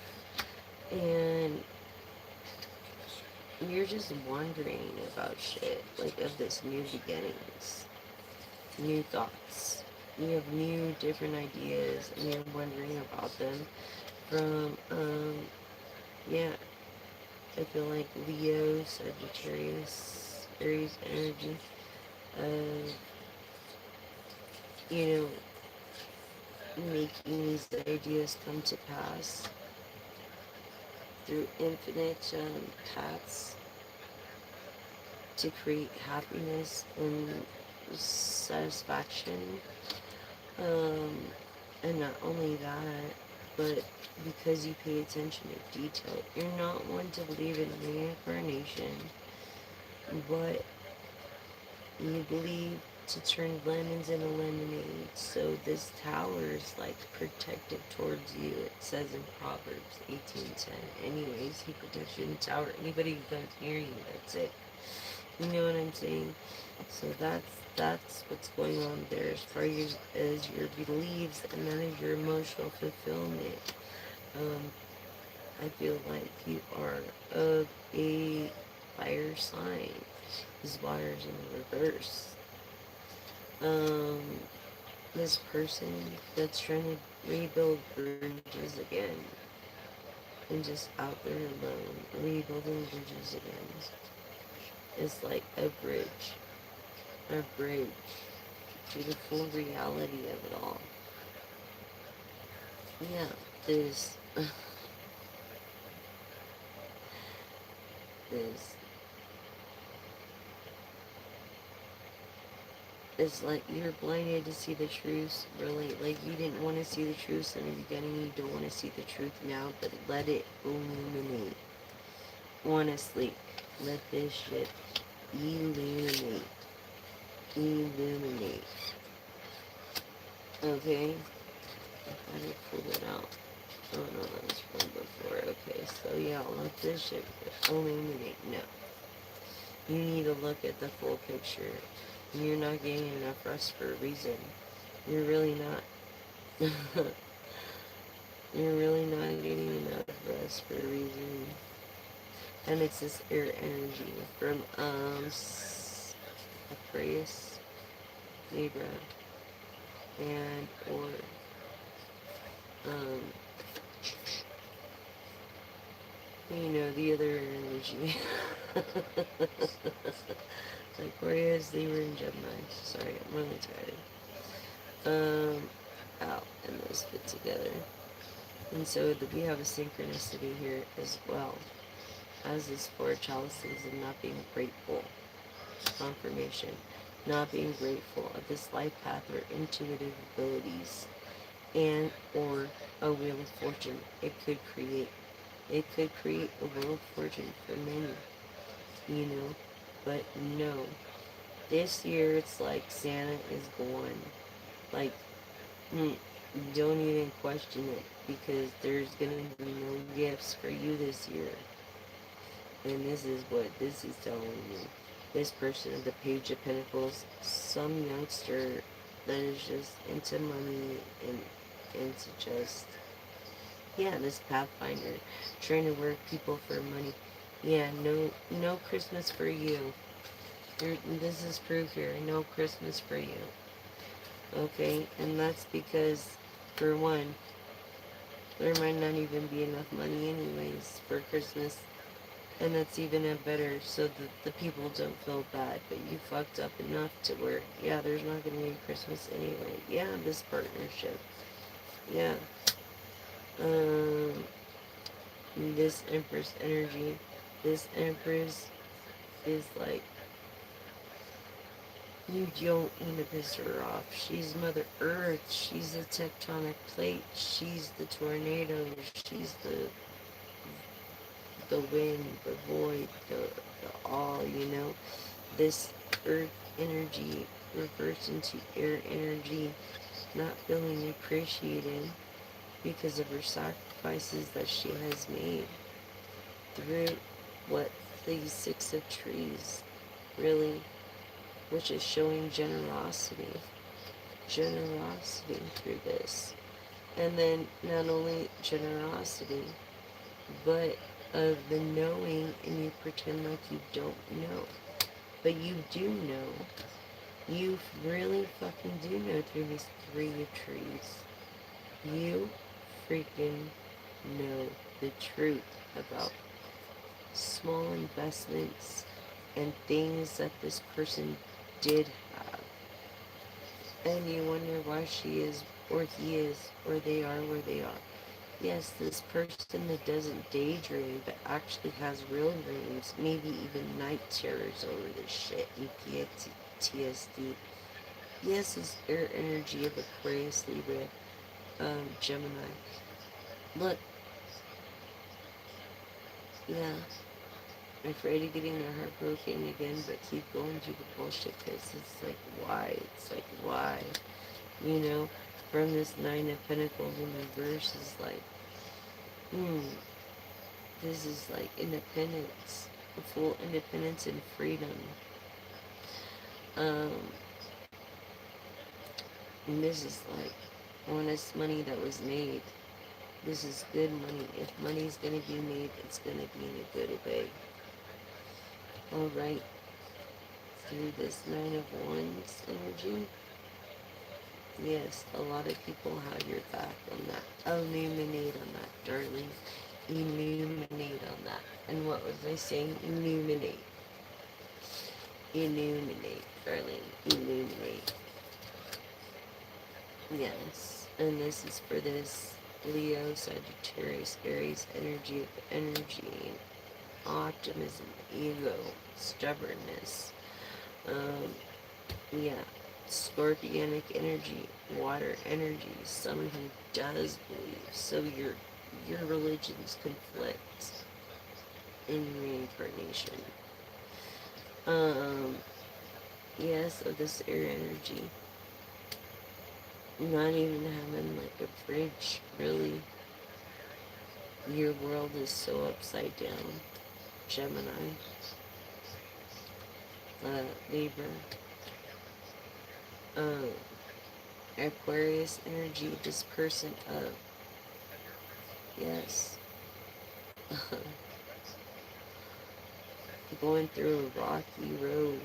And you're just wondering about shit, like of this new beginnings, new thoughts. You have new different ideas and you're wondering about them from, yeah, I feel like Leo, Sagittarius, Aries energy. you know, making these ideas come to pass through infinite paths to create happiness and satisfaction. Um, and not only that, but because you pay attention to detail, you're not one to believe in reincarnation, but you believe to turn lemons into lemonade. So this tower is like protective towards you. It says in Proverbs 18:10. Anyways, he protects you in the tower. Anybody who comes near you, that's it. You know what I'm saying? So that's what's going on there as far as your beliefs, and that is your emotional fulfillment. Um, I feel like you are of a fire sign. This water's in the reverse. Um, this person that's trying to rebuild bridges again and just out there alone, rebuilding bridges again. It's like a bridge to the full reality of it all. Yeah, this, this, it's like you're blinded to see the truth, really. Like, you didn't want to see the truth in the beginning, you don't want to see the truth now, but let it illuminate. Honestly, let this shit illuminate. Illuminate. Okay? I did pull it out. Oh no, that was from before. Okay, so yeah, let this shit illuminate. No. You need to look at the full picture. You're not getting enough rest for a reason. You're really not. You're really not getting enough rest for a reason. And it's this air energy from Aquarius, Libra, and or um the other energy. Aquarius, Libra, and Gemini. Sorry, I'm really tired. Out, and those fit together. And so we have a synchronicity here as well as this four chalices of not being grateful. Confirmation. Not being grateful of this life path or intuitive abilities and or a wheel of fortune. It could create a wheel of fortune for many, you know. But no. This year it's like Santa is gone. Like, don't even question it, because there's gonna be no gifts for you this year. And this is what this is telling me. This person of the Page of Pentacles, some youngster that is just into money and into just, yeah, this Pathfinder trying to work people for money. Yeah, no Christmas for you. This is proof here. No Christmas for you. Okay, and that's because, for one, there might not even be enough money anyways for Christmas. And that's even a better, so that the people don't feel bad, but you fucked up enough to where, yeah, there's not going to be a Christmas anyway. Yeah, this partnership. Yeah. Um, this Empress energy. This Empress is like, you don't want to piss her off. She's Mother Earth. She's the tectonic plate. She's the tornado. She's the wind, the void, the all, This earth energy reverts into air energy, not feeling appreciated because of her sacrifices that she has made through what the Six of Trees, really, which is showing generosity. Generosity through this. And then not only generosity, but of the knowing, and you pretend like you don't know. But you do know. You really fucking do know through these three of trees. You freaking know the truth about small investments and things that this person did have. And you wonder why she is, or he is, or they are where they are. Yes, this person that doesn't daydream but actually has real dreams, maybe even night terrors over this shit and PTSD. Yes, it's air energy of Aquarius, Libra, Gemini. Look, yeah, I'm afraid of getting their heart broken again, but keep going through the bullshit because it's like, why? It's like, why? You know, from this Nine of Pentacles in reverse is like, hmm, this is like independence, full independence and freedom. Um, and this is like honest money that was made. This is good money. If money's gonna be made, it's gonna be in a good way. Alright, through this Nine of Wands energy, yes, a lot of people have your back on that. Illuminate on that, darling. Illuminate on that. And what was I saying? Illuminate. Illuminate, darling. Illuminate. Yes. And this is for this Leo, Sagittarius, Aries energy, optimism, ego, stubbornness. Um, yeah. Scorpionic energy, water energy, someone who does believe. So your religions conflict in reincarnation. Um, yes, of this air energy. Not even having like a fridge, really. Your world is so upside down. Gemini, Libra, uh, Aquarius energy, this person of, yes, going through a rocky road.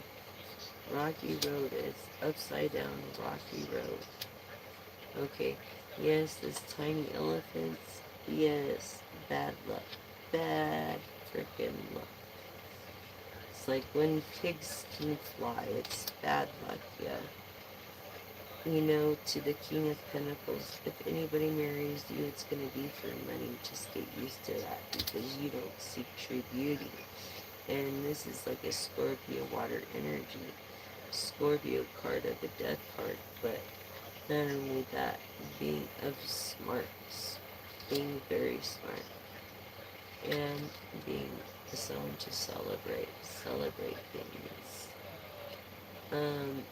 Rocky road is upside down rocky road. Okay, yes, this tiny elephants, yes, bad luck. Bad freaking luck. It's like when pigs can fly, it's bad luck, yeah. You know, to the King of Pentacles, if anybody marries you, it's going to be for money. Just get used to that because you don't seek true beauty. And this is like a Scorpio water energy. Scorpio card of the death card, but not only that, being of smarts, being very smart, and being someone to celebrate things. Um,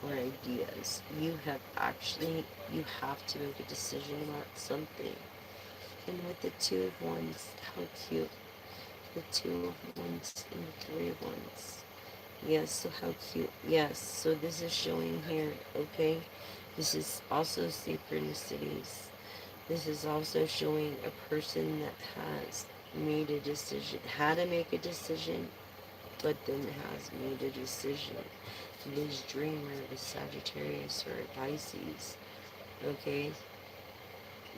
or ideas. You have to make a decision about something. And with the Two of Wands, how cute. The Two of Wands and the Three of Wands. Yes, so how cute. Yes, so this is showing here, okay? This is also synchronicities. This is also showing a person that has made a decision, had to make a decision, but then has made a decision. This dreamer of a Sagittarius or a Pisces, okay?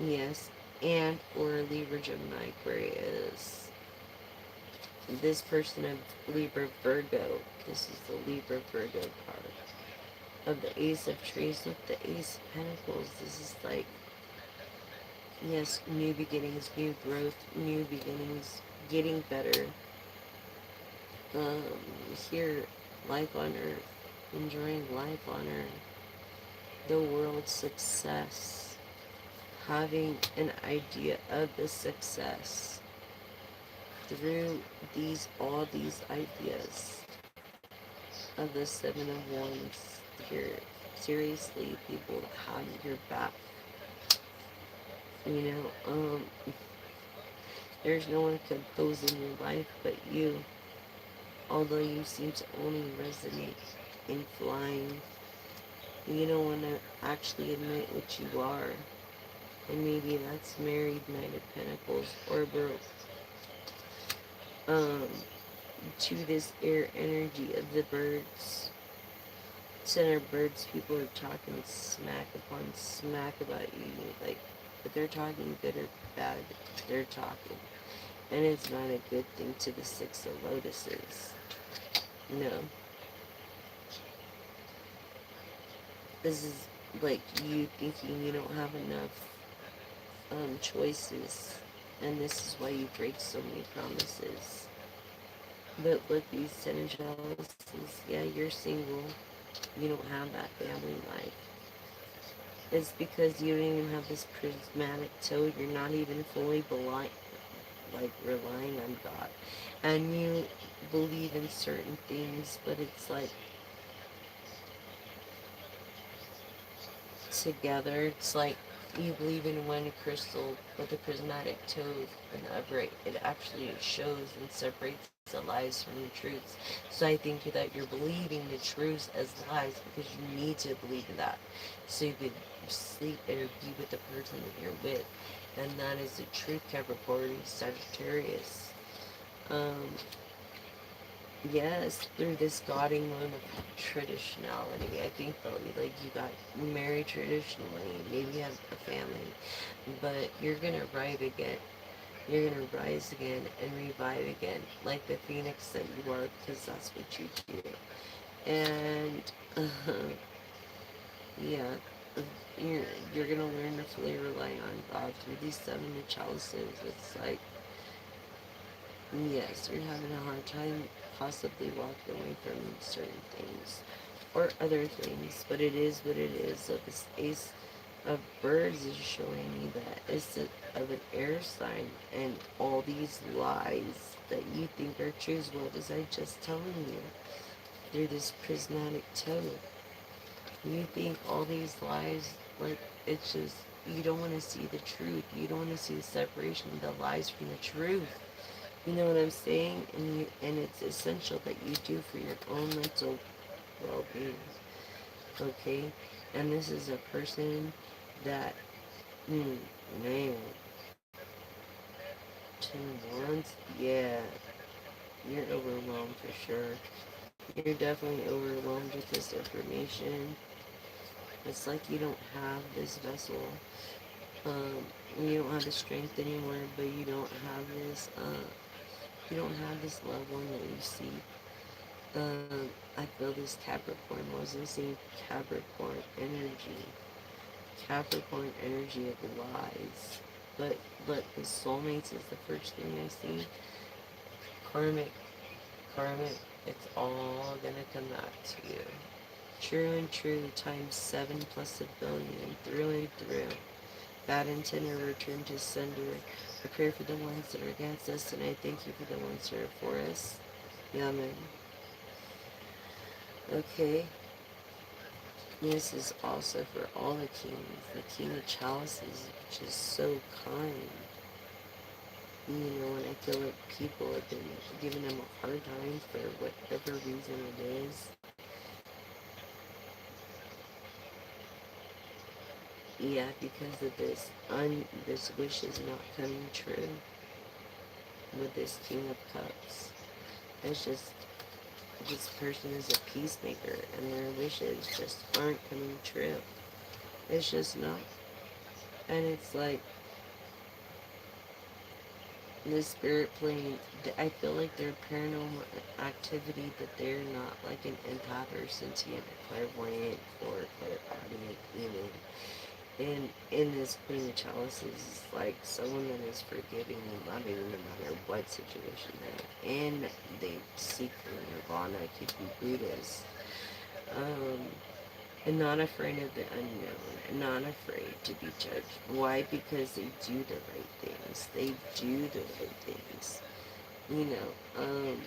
Yes, and or a Libra, Gemini, Aquarius. This person of Libra, Virgo. This is the Libra, Virgo card. Of the Ace of Trees with the Ace of Pentacles. This is like, yes, new beginnings, new growth, new beginnings, getting better. Um, here, life on earth, enjoying life on earth, the world's success, having an idea of the success through all these ideas of the Seven of Wands here. Seriously, people that have your back. You know, there's no one composing your life but you. Although you seem to only resonate in flying, you don't want to actually admit what you are. And maybe that's married, Knight of Pentacles, or broke. Um, to this air energy of the birds. Center birds, people are talking smack upon smack about you. Like, if they're talking good or bad, they're talking. And it's not a good thing to the Six of Lotuses. No. This is like you thinking you don't have enough choices, and this is why you break so many promises. But look, these 10 jealousies, yeah, you're single, you don't have that family life. It's because you don't even have this prismatic toad. You're not even fully like relying on God, and you believe in certain things, but it's like together. It's like you believe in one crystal, but the prismatic toad and the upright, it actually shows and separates the lies from the truths. So I think that you're believing the truths as lies because you need to believe in that, so you could sleep or be with the person that you're with, and that is the truth, Capricorn, Sagittarius. Um, Yes, through this guarding loan of traditionality. I think that like you got married traditionally, maybe you have a family, but you're gonna rise again. You're gonna rise again and revive again, like the phoenix that you are, because that's what you do. And yeah, you're you're gonna learn to fully rely on God through these 7 chalices. It's like, yes, you're having a hard time possibly walking away from certain things or other things, but it is what it is. So this Ace of Birds is showing me that it's of an air sign, and all these lies that you think are truths, what was I just telling you? Through this prismatic toad. You think all these lies, like, it's just, you don't want to see the truth. You don't want to see the separation of the lies from the truth. You know what I'm saying? And it's essential that you do for your own mental well-being. Okay? And this is a person that, man, 10 wands, yeah, you're overwhelmed for sure. You're definitely overwhelmed with this information. It's like you don't have this vessel. You don't have the strength anymore, but you don't have this loved one that you see. I feel this Capricorn was the same Capricorn energy. Capricorn energy of lies. But the soulmates is the first thing I see. Karmic, karmic, it's all gonna come back to you. True and true times 7 plus a billion, through and through. Bad intent or return to sender. I pray for the ones that are against us, and I thank you for the ones that are for us. Yaman. Okay. This is also for all the kings. The King of Chalices, which is so kind. You know, and I feel like people have been giving them a hard time for whatever reason it is. Yeah, because of this wish is not coming true with this King of Cups. It's just, this person is a peacemaker and their wishes just aren't coming true. It's just not. And it's like, the spirit plane, I feel like their paranormal activity, that they're not like an empath or sentient or clairvoyant or clairaudient even. And in this Queen of Chalices is like someone that is forgiving and loving no matter what situation they're in. They seek the nirvana, could be Buddhist. Um, and not afraid of the unknown, and not afraid to be judged. Why? Because they do the right things. They do the right things. You know,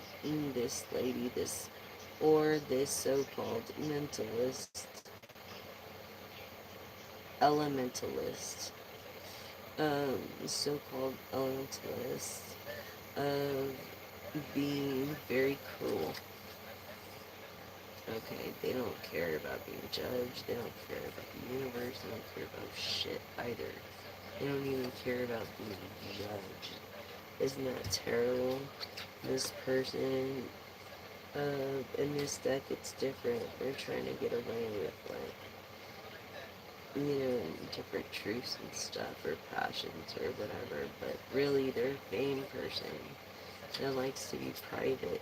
this lady, or this so-called mentalist, elementalist, so-called elementalist of being very cruel. Okay, they don't care about being judged, they don't care about the universe, they don't care about shit either. They don't even care about being judged. Isn't that terrible? This person, in this deck, it's different. They're trying to get away with, like, different truths and stuff, or passions, or whatever, but really, they're a vain person that likes to be private.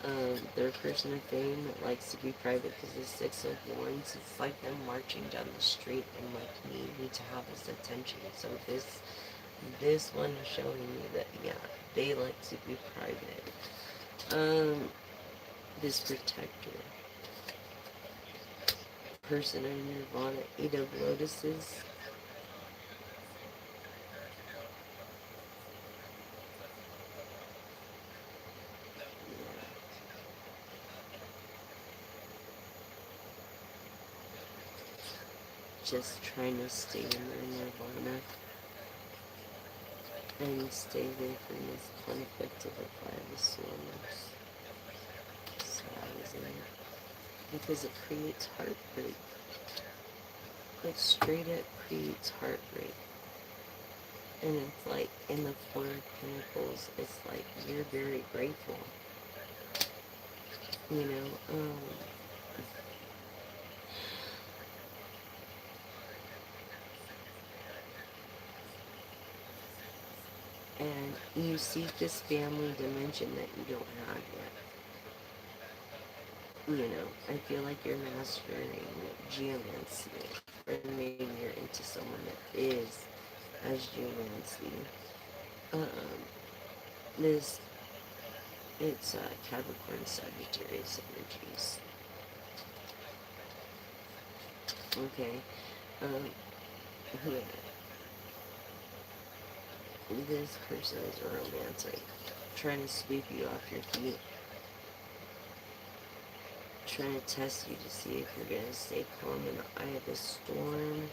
They're a person of fame that likes to be private because the Six of Wands, it's like them marching down the street and like needing to have this attention. So this one is showing me that yeah, they like to be private. Um, this protector, person in Nirvana, 8 of Lotuses. Yeah, just trying to stay in their Nirvana and stay away from this conflict of the Five of Swords. Sad, isn't it? Because it creates heartbreak. It straight up creates heartbreak. And it's like in the Four of Pentacles, it's like you're very grateful. You know, and you seek this family dimension that you don't have yet. You know, I feel like you're mastering geomancy, or maybe you're into someone that is as geomancy. Um, this it's Capricorn Sagittarius energies. Okay, um, yeah, this person is a romantic, trying to sweep you off your feet, trying to test you to see if you're gonna stay calm in the eye of the storm.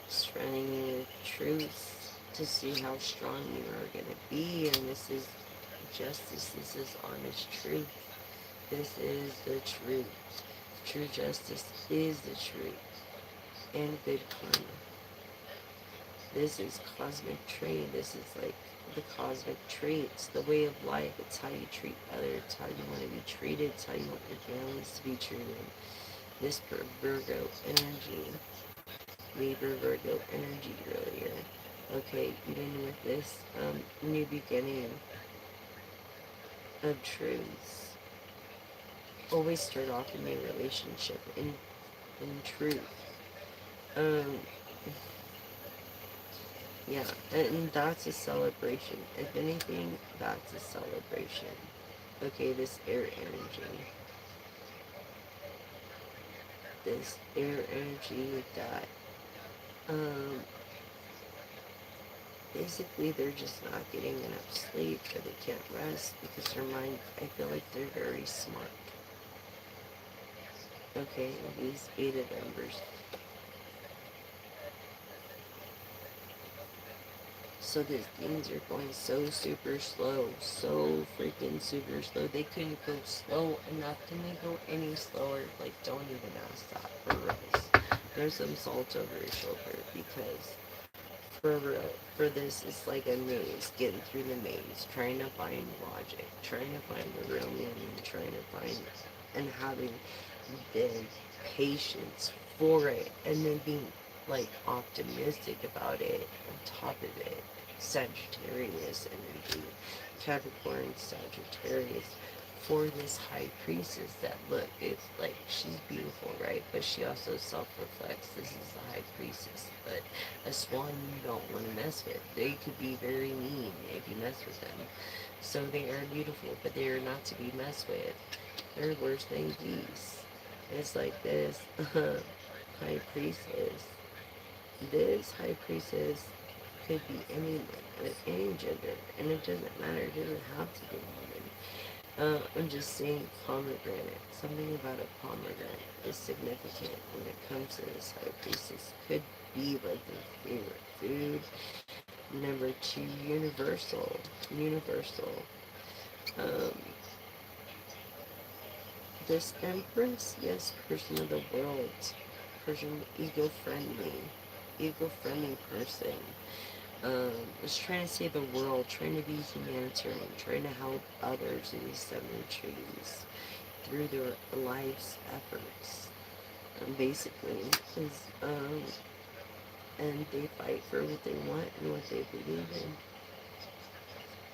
Surrounding you with truth to see how strong you are going to be. And this is justice. This is honest truth. This is the truth. True justice is the truth. And good karma. This is cosmic trade. This is like the cosmic traits, the way of life. It's how you treat others. It's how you want to be treated. It's how you want your families to be treated. This Virgo energy. Libra Virgo energy earlier. Okay, even with this new beginning of truths. Always start off a new relationship in truth. Um, yeah, and that's a celebration. If anything, that's a celebration. Okay, this air energy. This air energy that um basically they're just not getting enough sleep or they can't rest because their mind, I feel like they're very smart. Okay, these 8 of Embers. So that things are going so super slow, so freaking super slow. They couldn't go slow enough. Can they go any slower? Like, don't even ask that for reals. There's some salt over his shoulder because for real, for this, it's like a maze, getting through the maze, trying to find logic, trying to find the real meaning, trying to find and having the patience for it, and then being like optimistic about it on top of it. Sagittarius energy, Capricorn Sagittarius, for this high priestess that look, it's like she's beautiful, right? But she also self-reflects. This is the high priestess, but a swan you don't want to mess with. They could be very mean if you mess with them. So they are beautiful, but they are not to be messed with. They're worse than geese. It's like this high priestess. This high priestess could be anyone of any gender, and it doesn't matter. It doesn't have to be a woman. I'm just saying pomegranate. Something about a pomegranate is significant when it comes to this high priestess. Could be like their favorite food. Number 2, universal. Universal. Um, this empress, yes, person of the world. Person ego-friendly. Ego-friendly person. Was trying to save the world, trying to be humanitarian, trying to help others in these 7 trees through their life's efforts. Basically, is and they fight for what they want and what they believe in.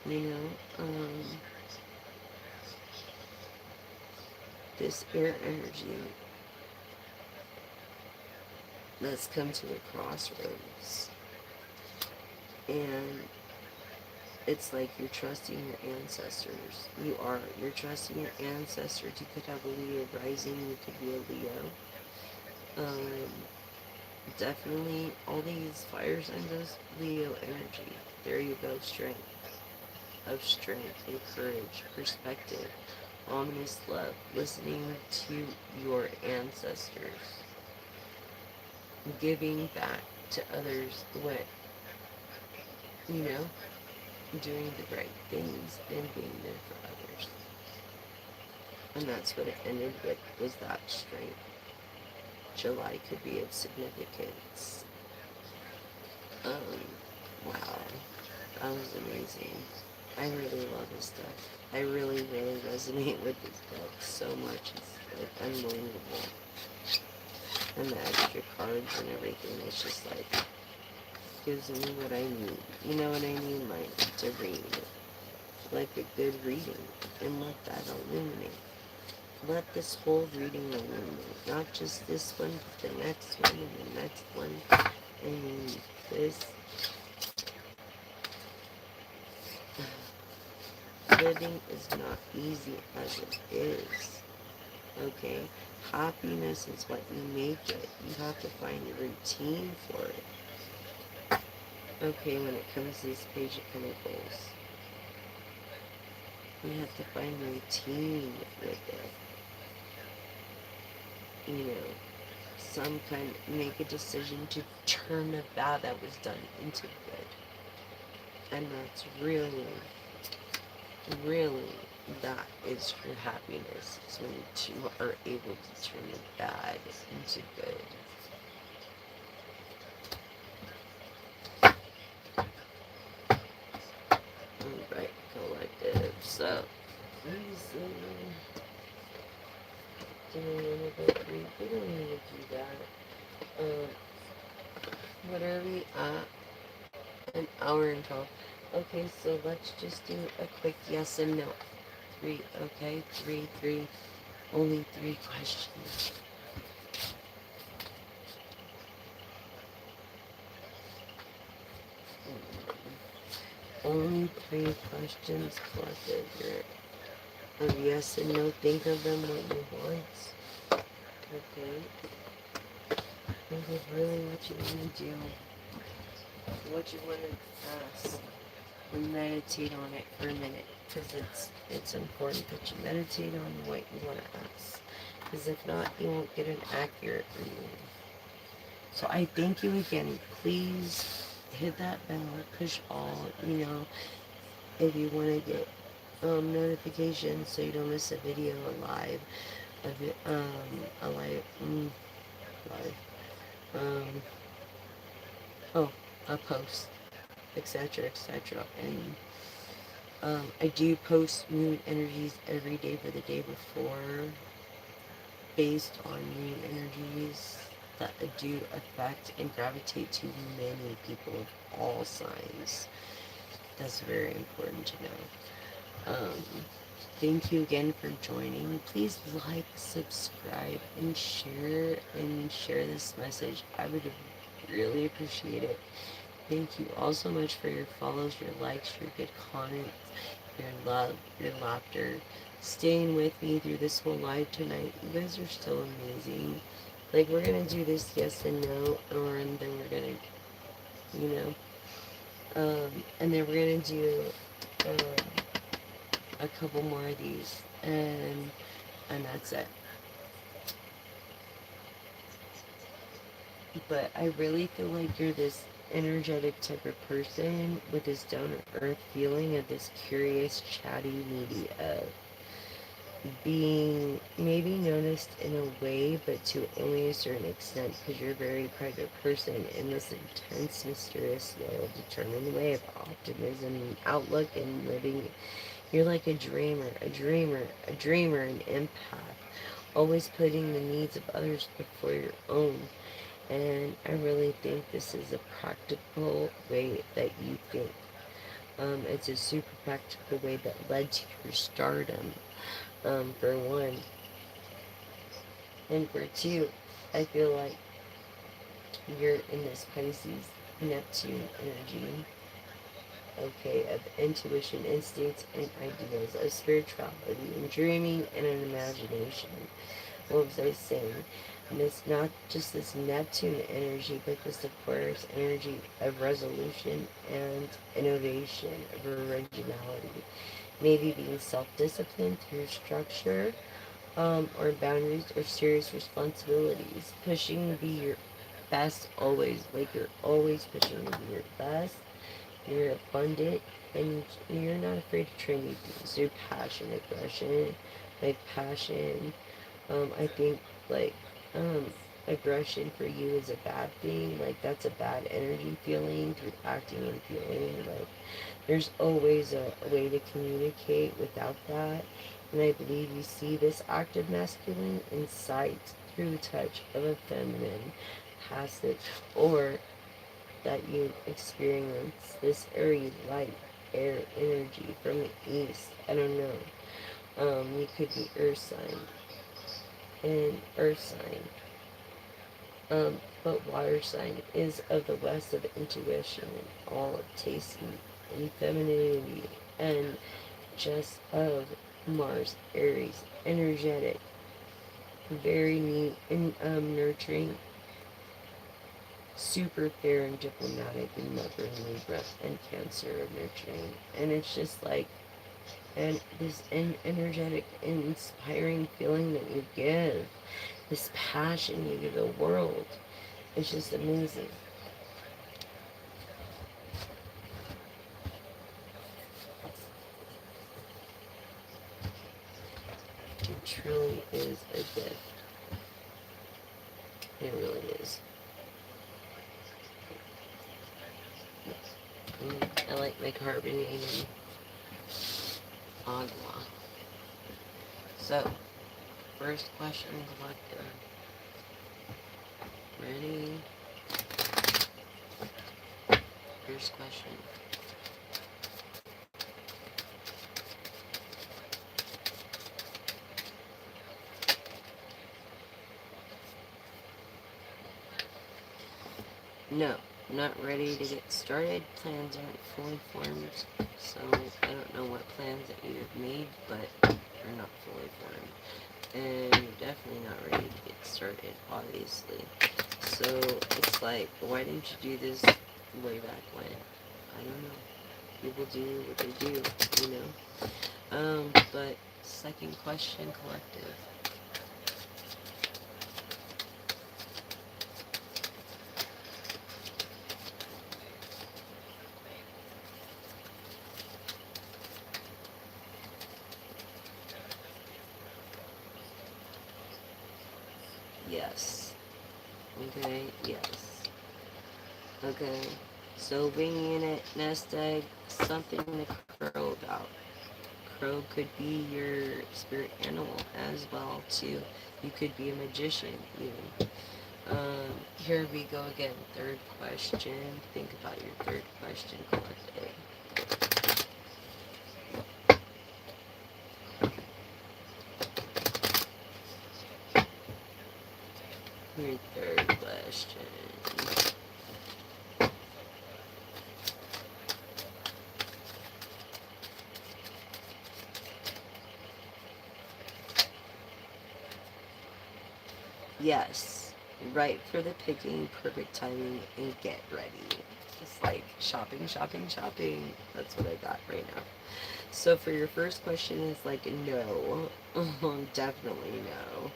You know, this air energy that's come to a crossroads, and it's like you're trusting your ancestors. You're trusting your ancestors. You could have a Leo rising, you could be a Leo. Um, Definitely all these fire signs is Leo energy. There you go, strength and courage, perspective, ominous love, listening to your ancestors, giving back to others what, you know, doing the right things and being there for others. And that's what it ended with, was that strength. July could be of significance. Um, wow. That was amazing. I really love this stuff. I really, really resonate with this book so much. It's like unbelievable. And the extra cards and everything, it's just like gives me what I need. You know what I mean? Like to read. Like a good reading. And let that illuminate. Let this whole reading illuminate. Not just this one, but the next one and the next one. And this living is not easy as it is. Okay? Happiness is what you make it. You have to find a routine for it. Okay, when it comes to this Page of Pentacles, you have to find a routine with it. You know, some kind, make a decision to turn the bad that was done into good. And that's really, really, that is your happiness. Is when you are able to turn the bad into good. Alright, collective. So, easy. Do we want to go read? We don't need to do that. What are we at? An hour and 12. Okay, so let's just do a quick yes and no. 3, okay? 3. Only 3 questions. Only 3 questions collected here. Of yes and no. Think of them what you want. Okay? Think of really what you want to do. What you want to ask. And meditate on it for a minute. Because it's important that you meditate on what you want to ask. Because if not, you won't get an accurate reading. So I thank you again. Please hit that bell, push all, if you want to get notifications so you don't miss a video, a live, a live, live, um, oh, a post, etc., etc. And I do post moon energies every day for the day before, based on moon energies that do affect and gravitate to many people of all signs. That's very important to know. Thank you again for joining. Please like, subscribe, and share this message. I would really appreciate it. Thank you all so much for your follows, your likes, your good comments, your love, your laughter, staying with me through this whole live tonight. You guys are so amazing. Like, we're gonna do this yes and no, and then we're gonna, you know, and then we're gonna do a couple more of these, and that's it. But I really feel like you're this energetic type of person with this down to earth feeling of this curious, chatty, needy of being maybe noticed in a way, but to only a certain extent, because you're a very private person in this intense, mysterious, loyal, determined way of optimism and outlook and living. You're like a dreamer, an empath, always putting the needs of others before your own. And I really think this is a practical way that you think. It's a super practical way that led to your stardom, for one. And for two, I feel like you're in this Pisces Neptune energy, okay, of intuition, instincts, and ideas, of spirituality, and dreaming, and an imagination. What was I saying? And it's not just this Neptune energy, but this Aquarius energy of resolution and innovation, of originality. Maybe being self-disciplined through structure, or boundaries, or serious responsibilities. Pushing to be your best always. Like you're always pushing to be your best. You're abundant, and you're not afraid to try new things. Your passion, aggression, like passion. I think like aggression for you is a bad thing. Like that's a bad energy feeling through acting and feeling. Like there's always a way to communicate without that. And I believe you see this active masculine in sight through the touch of a feminine passage, or that you experience this airy light air energy from the east. I don't know. You could be earth sign and earth sign. But water sign is of the west, of intuition and all of tasting and femininity, and just of Mars, Aries, energetic, very neat and nurturing, super fair and diplomatic, and mother and Libra and Cancer of nurturing. And it's just like, and this energetic, inspiring feeling that you give, this passion you give the world, it's just amazing. It truly is a gift. It really is. I like my carbonated agua. So, first question collector. Ready? First question. No, not ready to get started. Plans aren't fully formed, so I don't know what plans that you have made, but they're not fully formed. And you're definitely not ready to get started, obviously. So it's like, why didn't you do this way back when? I don't know. People do what they do, you know? But second question, collective. Yes. Okay, yes. Okay. So being in a nest egg, something to crow about. Crow could be your spirit animal as well too. You could be a magician even. Here we go again. Third question. Think about your third question, collective. Your third question. Yes. Right for the picking, perfect timing, and get ready. It's like shopping, shopping, shopping. That's what I got right now. So for your first question, is like no. Definitely no.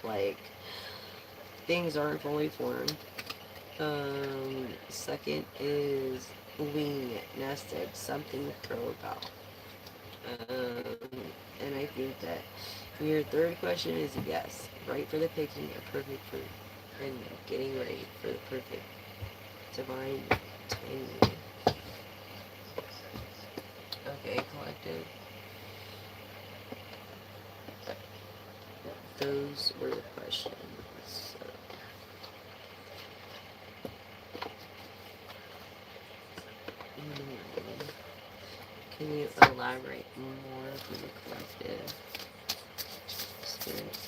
Like, things aren't fully formed. Second is wing, nested, something to crow about. And I think that your third question is yes, right for the picking, a perfect fruit, and getting ready for the perfect divine timing. Okay, collective. Those were the questions. So, elaborate more for the collective spirit.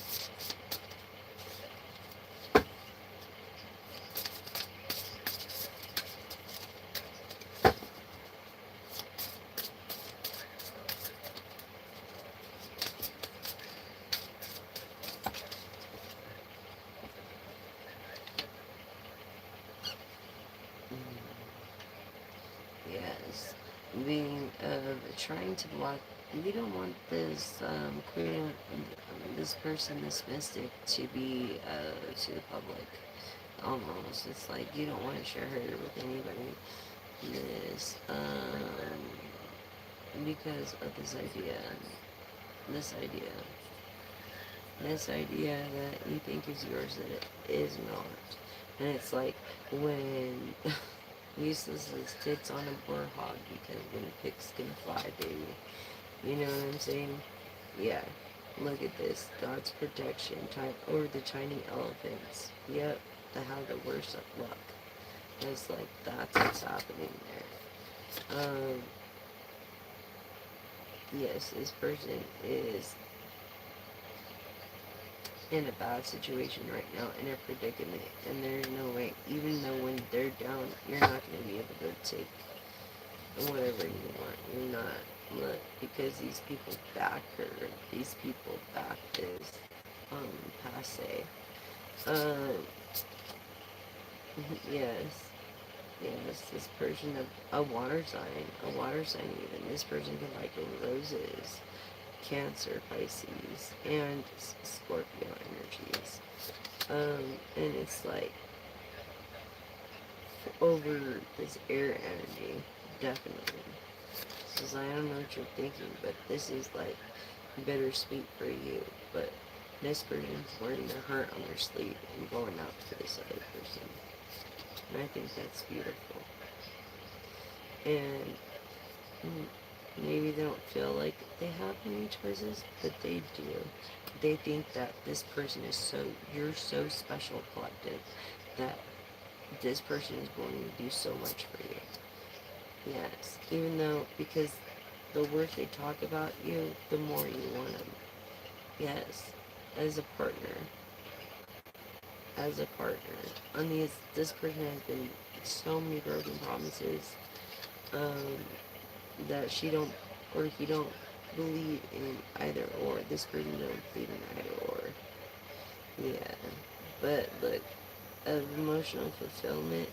Yes, being trying to block. We don't want this queer, this person, this mystic, to be to the public. Almost, it's like you don't want to share her with anybody. This because of this idea, this idea that you think is yours that it is not, and it's like when useless as tits on a warhog because when pigs can fly, baby. You know what I'm saying? Yeah. Look at this. God's protection. Over the tiny elephants. Yep. They have the worst of luck. It's like, that's what's happening there. Yes, this person is in a bad situation right now, in a predicament, and there's no way, even though when they're down, you're not going to be able to take whatever you want. You're not. Look, because these people back her. These people back this passe. Um, yes. Yes, this person, a water sign even. This person can like roses, Cancer, Pisces, and Scorpio energies. And it's like over this air energy, definitely. Says, I don't know what you're thinking, but this is like bittersweet for you. But this person's wearing their heart on their sleeve and going out to this other person. And I think that's beautiful. And maybe they don't feel like they have any choices, but they do. They think that this person is you're so special, collective, that this person is going to do so much for you. Yes, even though, because the worse they talk about you, the more you want them. Yes, as a partner. As a partner. On this person has been so many broken promises that she don't, or he don't believe in either or. This person don't believe in either or. Yeah, but look, of emotional fulfillment,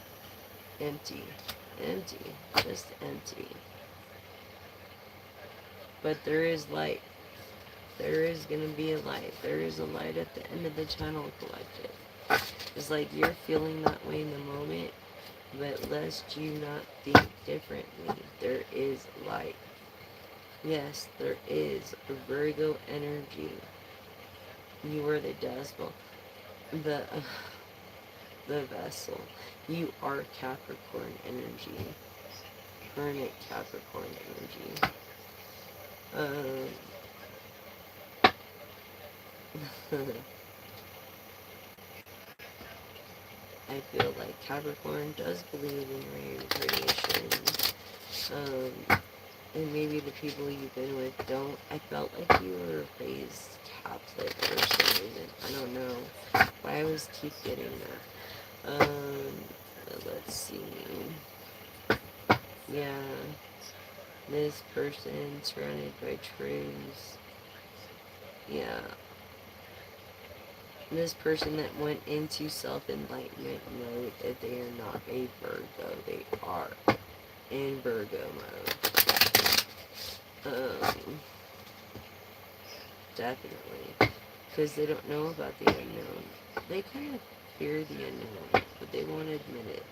empty, just empty. But there is light. There is gonna be a light. There is a light at the end of the tunnel, collective. It's like you're feeling that way in the moment, but lest you not think differently, there is light. Yes, there is a Virgo energy. You are the decimal, the vessel. You are Capricorn energy, hermit Capricorn energy. I feel like Capricorn does believe in reincarnation. And maybe the people you've been with don't. I felt like you were raised Catholic for some reason. I don't know why I always keep getting that. Let's see. Yeah, this person surrounded by truths. Yeah, this person that went into self-enlightenment mode, that they are not a Virgo, they are in Virgo mode. Definitely. Because they don't know about the unknown. They kind of fear the unknown, but they won't admit it.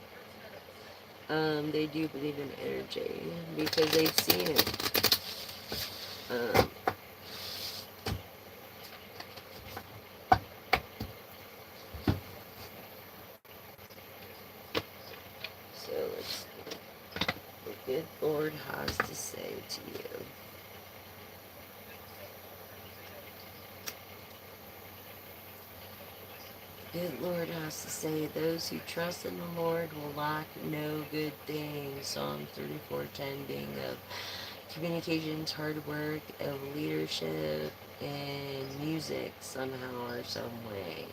They do believe in energy because they've seen it. Um, so let's see what the good Lord has to say to you. Good Lord has to say, those who trust in the Lord will lack no good thing. Psalm 34:10 being of communications, hard work, leadership, and music somehow or some way.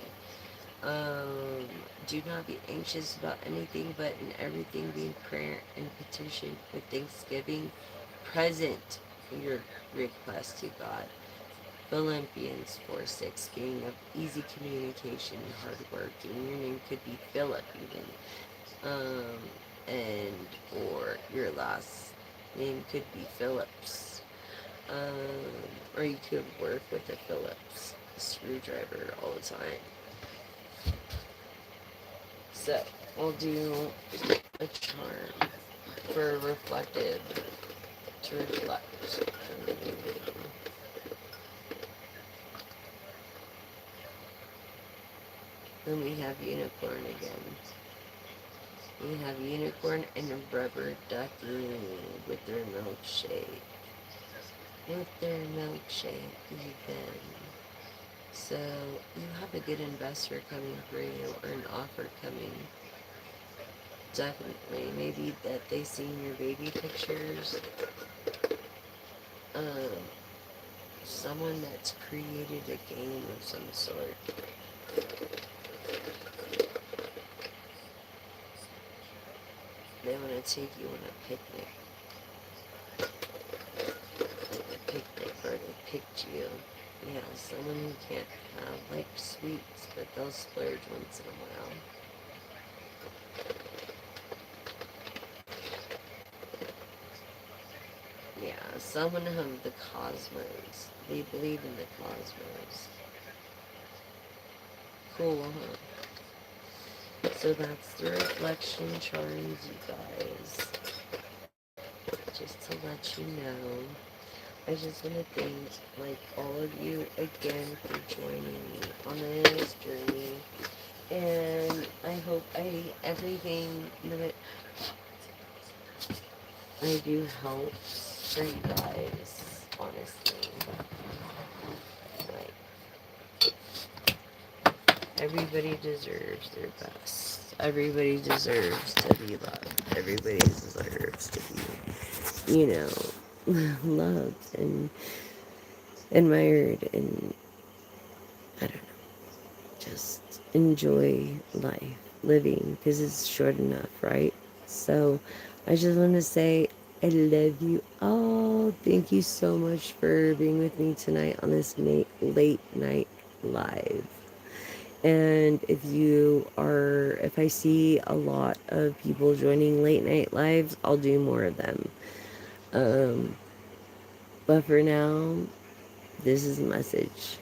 Um, do not be anxious about anything, but in everything being prayer and petition with thanksgiving present your request to God. Philippians 4:6, being of easy communication and hard work. And your name could be Philip even. Um, and or your last name could be Phillips. Or you could work with a Phillips screwdriver all the time. So we'll do a charm for reflective to reflect. Then we have unicorn again. We have unicorn and a rubber ducky with their milkshake. With their milkshake, even. So you have a good investor coming for you or an offer coming. Definitely. Maybe that they seen your baby pictures. Um, someone that's created a game of some sort. They want to take you on a picnic. Like a picnic, or they picked you. Yeah, someone who can't have like sweets, but they'll splurge once in a while. Yeah, someone of the cosmos. They believe in the cosmos. Cool, huh? So that's the reflection charms, you guys. Just to let you know. I just want to thank, like, all of you again for joining me on this journey. And I hope everything that I do helps for you guys, honestly. Like, everybody deserves their best. Everybody deserves to be loved. Everybody deserves to be, loved and admired, and I don't know, just enjoy life, living, because it's short enough, right? So I just want to say I love you all. Thank you so much for being with me tonight on this late night live. And if I see a lot of people joining late night lives, I'll do more of them. Um, but for now, this is the message.